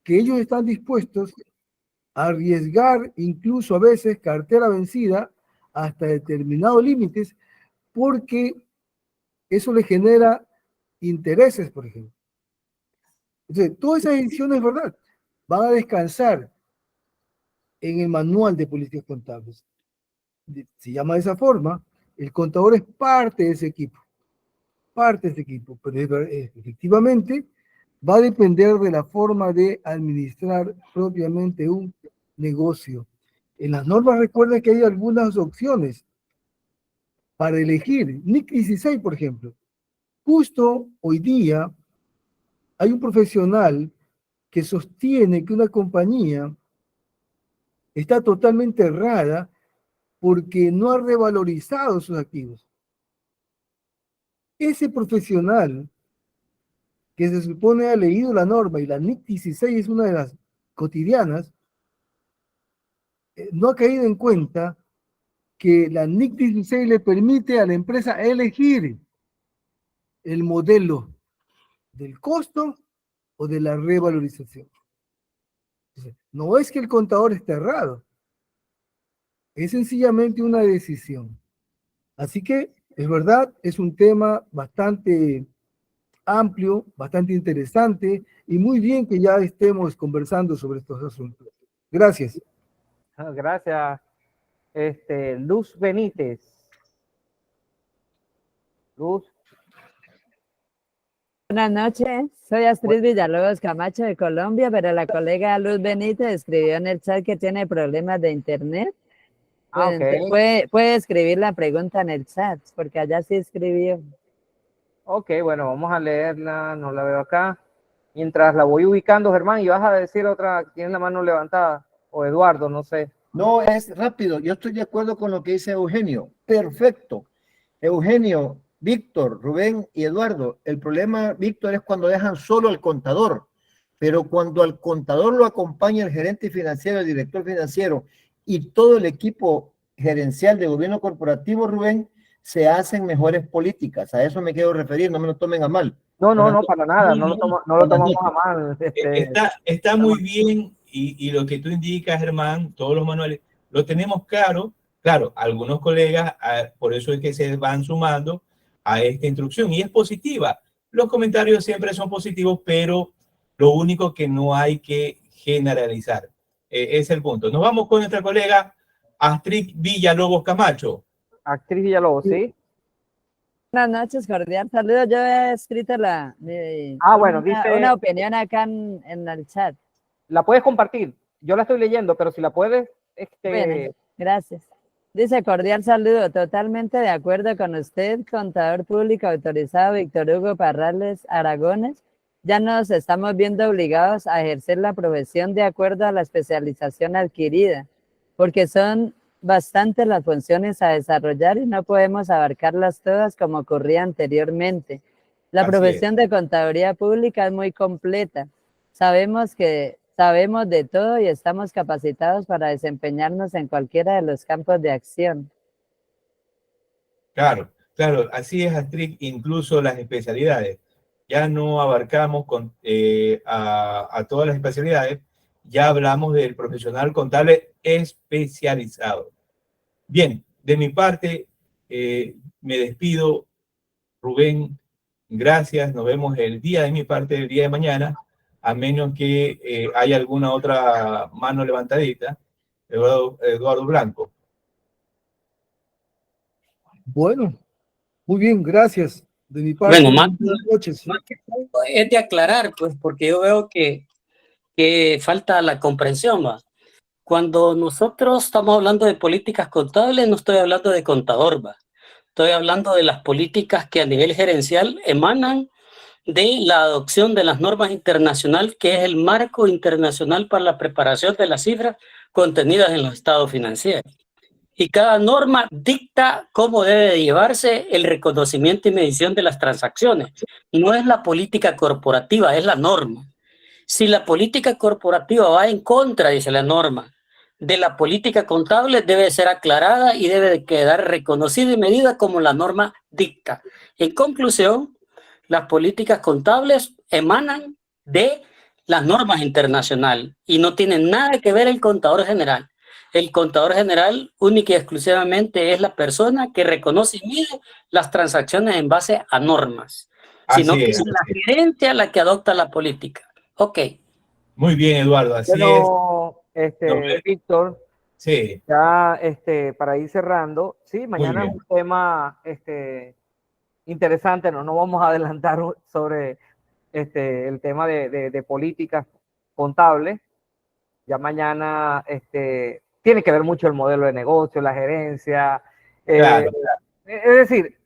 ellos están dispuestos a arriesgar incluso a veces cartera vencida hasta determinados límites porque eso le genera intereses, por ejemplo. Entonces, todas esas decisiones, ¿verdad?, van a descansar en el manual de políticas contables. Se llama de esa forma, el contador es parte de ese equipo, pero efectivamente va a depender de la forma de administrar propiamente un negocio. En las normas recuerda que hay algunas opciones para elegir. NIC 16, por ejemplo. Justo hoy día hay un profesional que sostiene que una compañía está totalmente errada porque no ha revalorizado sus activos. Ese profesional que se supone ha leído la norma y la NIC 16 es una de las cotidianas, no ha caído en cuenta que la NIC 16 le permite a la empresa elegir el modelo del costo o de la revalorización. Entonces, no es que el contador esté errado, es sencillamente una decisión. Así que, es verdad, es un tema bastante amplio, bastante interesante, y muy bien que ya estemos conversando sobre estos asuntos. Gracias. Gracias. Luz Benítez. Luz. Buenas noches, soy Astrid Villalobos Camacho de Colombia, pero la colega Luz Benítez escribió en el chat que tiene problemas de internet. Ok. Puede escribir la pregunta en el chat, porque allá sí escribió. Ok, bueno, vamos a leerla, no la veo acá. Mientras la voy ubicando, Germán, y vas a decir otra, tiene la mano levantada, o Eduardo, no sé. No, es rápido. Yo estoy de acuerdo con lo que dice Eugenio. Perfecto. Eugenio, Víctor, Rubén y Eduardo. El problema, Víctor, es cuando dejan solo al contador. Pero cuando al contador lo acompaña el gerente financiero, el director financiero y todo el equipo gerencial de gobierno corporativo, Rubén, se hacen mejores políticas. A eso me quiero referir, no me lo tomen a mal. No, para nada, no lo tomamos a mal. Está muy bien, y lo que tú indicas, Germán, todos los manuales, lo tenemos claro. Claro, algunos colegas, por eso es que se van sumando a esta instrucción, y es positiva. Los comentarios siempre son positivos, pero lo único que no hay que generalizar. Es el punto. Nos vamos con nuestra colega Astrid Villalobos Camacho. Actriz Villalobos, ¿sí? Buenas noches, cordial saludo. Yo he escrito Bueno, una opinión acá en el chat. la puedes compartir. Yo la estoy leyendo, pero si la puedes, Bueno, gracias. Dice, cordial saludo, totalmente de acuerdo con usted, contador público autorizado Víctor Hugo Parrales Aragones. Ya nos estamos viendo obligados a ejercer la profesión de acuerdo a la especialización adquirida, porque son bastantes las funciones a desarrollar y no podemos abarcarlas todas como ocurría anteriormente. La Así profesión de contaduría pública es muy completa. Sabemos de todo y estamos capacitados para desempeñarnos en cualquiera de los campos de acción. Claro, claro, así es, Astrid, incluso las especialidades. Ya no abarcamos a todas las especialidades, ya hablamos del profesional contable especializado. Bien, de mi parte, me despido, Rubén, gracias, nos vemos el día de mi parte, el día de mañana, a menos que haya alguna otra mano levantadita. Eduardo Blanco. Bueno, muy bien, gracias. De mi parte, Bueno, más buenas noches. que todo es de aclarar, pues, porque yo veo que falta la comprensión, ¿va? Cuando nosotros estamos hablando de políticas contables, no estoy hablando de contador, ¿va? Estoy hablando de las políticas que a nivel gerencial emanan de la adopción de las normas internacionales, que es el marco internacional para la preparación de las cifras contenidas en los estados financieros. Y cada norma dicta cómo debe de llevarse el reconocimiento y medición de las transacciones. No es la política corporativa, es la norma. Si la política corporativa va en contra, dice la norma, de la política contable, debe ser aclarada y debe de quedar reconocida y medida como la norma dicta. En conclusión, las políticas contables emanan de las normas internacionales y no tienen nada que ver el contador general. El contador general única y exclusivamente es la persona que reconoce y mide las transacciones en base a normas, sino que es la gerencia la que adopta la política. Ok. Muy bien, Eduardo, así es. Víctor, Sí. ya para ir cerrando, sí, mañana es un tema interesante, no vamos a adelantar sobre el tema de políticas contables. Ya mañana tiene que ver mucho el modelo de negocio, la gerencia. Claro. Es decir,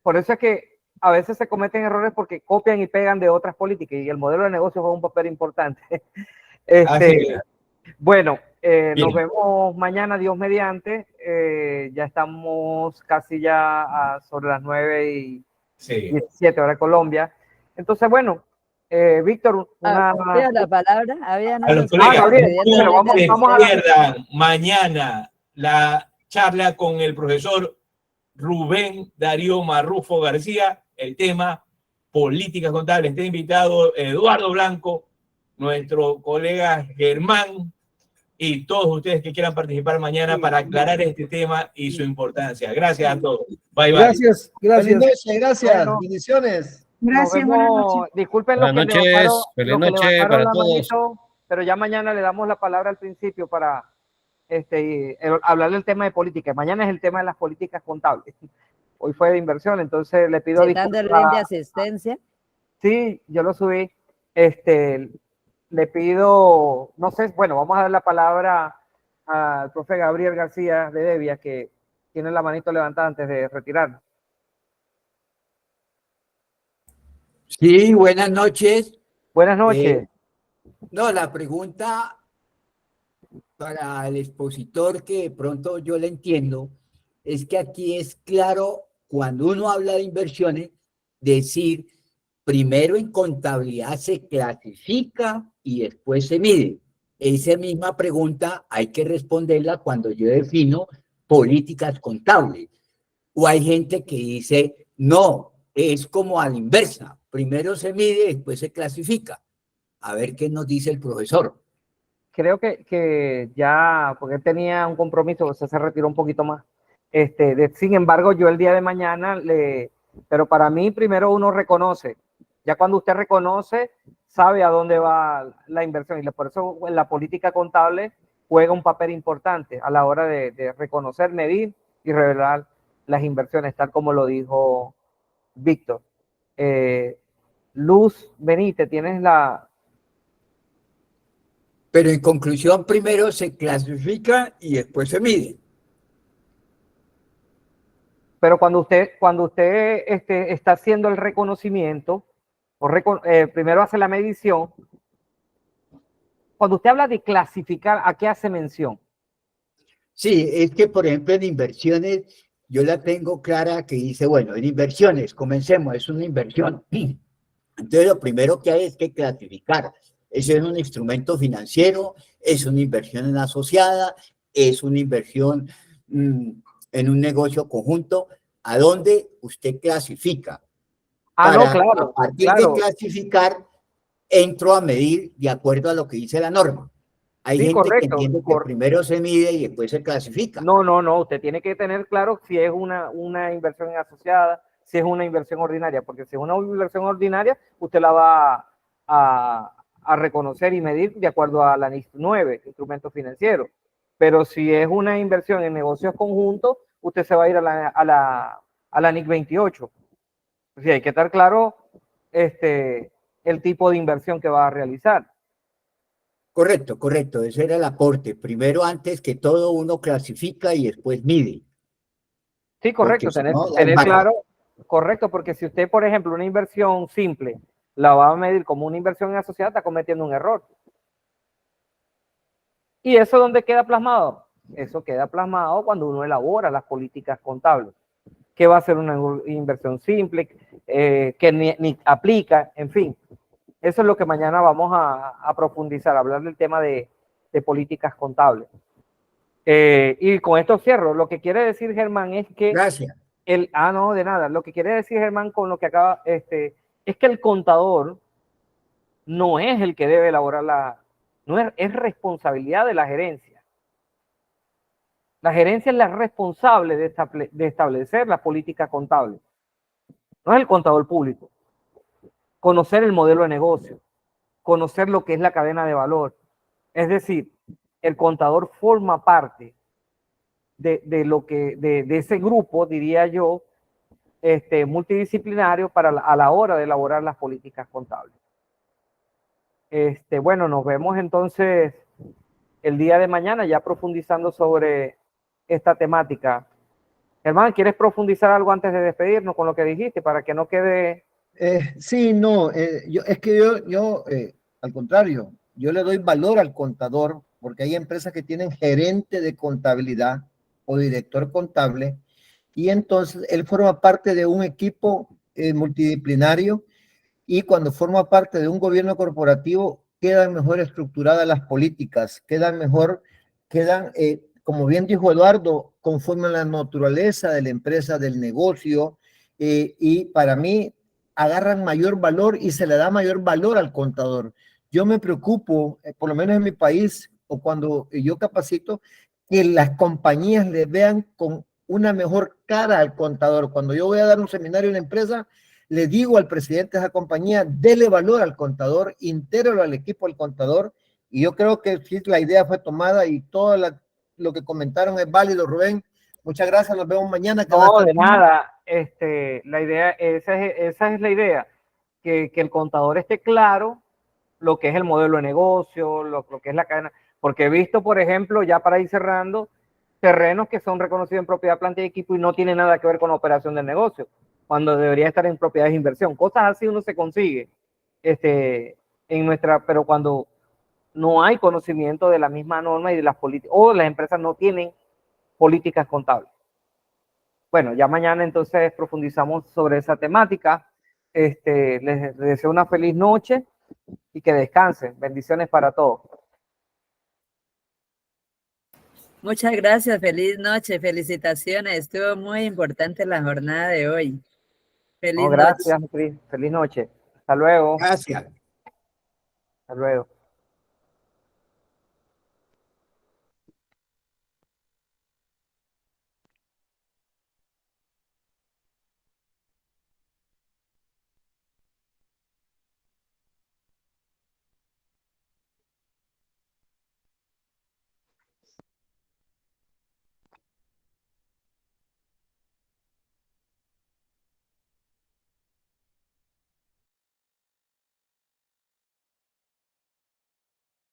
por eso es que a veces se cometen errores porque copian y pegan de otras políticas y el modelo de negocio juega un papel importante. Bueno, nos vemos mañana, Dios mediante. Ya estamos casi ya sobre las 9:17 hora de Colombia. Entonces, bueno, Víctor, la palabra. A los colegas, vamos a pierdan mañana la charla con el profesor Rubén Darío Marrufo García, el tema política contable. Está invitado Eduardo Blanco, nuestro colega Germán y todos ustedes que quieran participar mañana para aclarar este tema y su importancia. Gracias a todos. Bye, bye. Gracias. Feliz noche, gracias. Bueno, bendiciones. Gracias, buenas noches. Disculpen buenas noches, feliz noche para todos. Manito, pero ya mañana le damos la palabra al principio para hablar del tema de política. Mañana es el tema de las políticas contables. Hoy fue de inversión, entonces le pido disculpas. ¿El link de asistencia? Sí, yo lo subí. Le pido, no sé, bueno, vamos a dar la palabra al profe Gabriel García de Devia, que tiene la manito levantada antes de retirarnos. Sí, buenas noches. Buenas noches. No, la pregunta para el expositor, que de pronto yo le entiendo, es que aquí es claro, cuando uno habla de inversiones, decir, primero en contabilidad se clasifica y después se mide. Esa misma pregunta hay que responderla cuando yo defino políticas contables. O hay gente que dice, no, es como a la inversa. Primero se mide y después se clasifica. A ver qué nos dice el profesor. Creo que ya, porque él tenía un compromiso, o sea, se retiró un poquito más. Sin embargo, yo el día de mañana, pero para mí primero uno reconoce. Ya cuando usted reconoce, sabe a dónde va la inversión. Y por eso en la política contable juega un papel importante a la hora de reconocer, medir y revelar las inversiones, tal como lo dijo Víctor. Luz Benítez, tienes la... Pero en conclusión, primero se clasifica y después se mide. Pero cuando usted está haciendo el reconocimiento, primero hace la medición. Cuando usted habla de clasificar, ¿a qué hace mención? Sí, es que, por ejemplo, en inversiones, yo la tengo clara que dice, bueno, en inversiones, comencemos, es una inversión. Entonces, lo primero que hay es que clasificar. Eso es un instrumento financiero, es una inversión asociada, es una inversión en un negocio conjunto, a donde usted clasifica. No, claro. A partir de clasificar, entro a medir de acuerdo a lo que dice la norma. Hay Sí, gente correcto, que entiende que primero se mide y después se clasifica. No, usted tiene que tener claro si es una inversión asociada, si es una inversión ordinaria, porque si es una inversión ordinaria, usted la va a reconocer y medir de acuerdo a la NIC 9, instrumento financiero. Pero si es una inversión en negocios conjuntos, usted se va a ir a la NIC 28. O sea, hay que estar claro el tipo de inversión que va a realizar. Correcto, correcto, ese era el aporte. Primero, antes que todo, uno clasifica y después mide. Sí, correcto, tener claro, correcto, porque si usted, por ejemplo, una inversión simple la va a medir como una inversión asociada, está cometiendo un error. ¿Y eso dónde queda plasmado? Eso queda plasmado cuando uno elabora las políticas contables. ¿Qué va a ser una inversión simple? Que ni aplica, en fin. Eso es lo que mañana vamos a profundizar, hablar del tema de políticas contables. Y con esto cierro. Lo que quiere decir, Germán, es que... Gracias. No, de nada. Lo que quiere decir, Germán, con lo que acaba, es que el contador no es el que debe elaborar no es responsabilidad de la gerencia. La gerencia es la responsable de establecer la política contable. No es el contador público. Conocer el modelo de negocio, conocer lo que es la cadena de valor. Es decir, el contador forma parte de ese grupo, diría yo, multidisciplinario a la hora de elaborar las políticas contables. Bueno, nos vemos entonces el día de mañana ya profundizando sobre esta temática. Germán, ¿quieres profundizar algo antes de despedirnos con lo que dijiste para que no quede? Sí, no, yo al contrario, yo le doy valor al contador porque hay empresas que tienen gerente de contabilidad o director contable y entonces él forma parte de un equipo multidisciplinario y cuando forma parte de un gobierno corporativo quedan mejor estructuradas las políticas, como bien dijo Eduardo, conforme a la naturaleza de la empresa, del negocio, y para mí agarran mayor valor y se le da mayor valor al contador. Yo me preocupo, por lo menos en mi país, o cuando yo capacito, que las compañías le vean con una mejor cara al contador. Cuando yo voy a dar un seminario en la empresa, le digo al presidente de esa compañía, dele valor al contador, intégralo al equipo del contador, y yo creo que sí, la idea fue tomada y todo lo que comentaron es válido, Rubén. Muchas gracias, nos vemos mañana. No, de nada. La idea, esa es la idea, que el contador esté claro lo que es el modelo de negocio, lo que es la cadena, porque he visto, por ejemplo, ya para ir cerrando, terrenos que son reconocidos en propiedad, planta y equipo y no tienen nada que ver con la operación del negocio, cuando debería estar en propiedades de inversión. Cosas así uno se consigue, pero cuando no hay conocimiento de la misma norma y de las políticas, o las empresas no tienen políticas contables. Bueno, ya mañana entonces profundizamos sobre esa temática. Les deseo una feliz noche y que descansen. Bendiciones para todos. Muchas gracias, feliz noche, felicitaciones. Estuvo muy importante la jornada de hoy. Feliz Gracias, noche. Cris. Feliz noche. Hasta luego. Gracias. Hasta luego.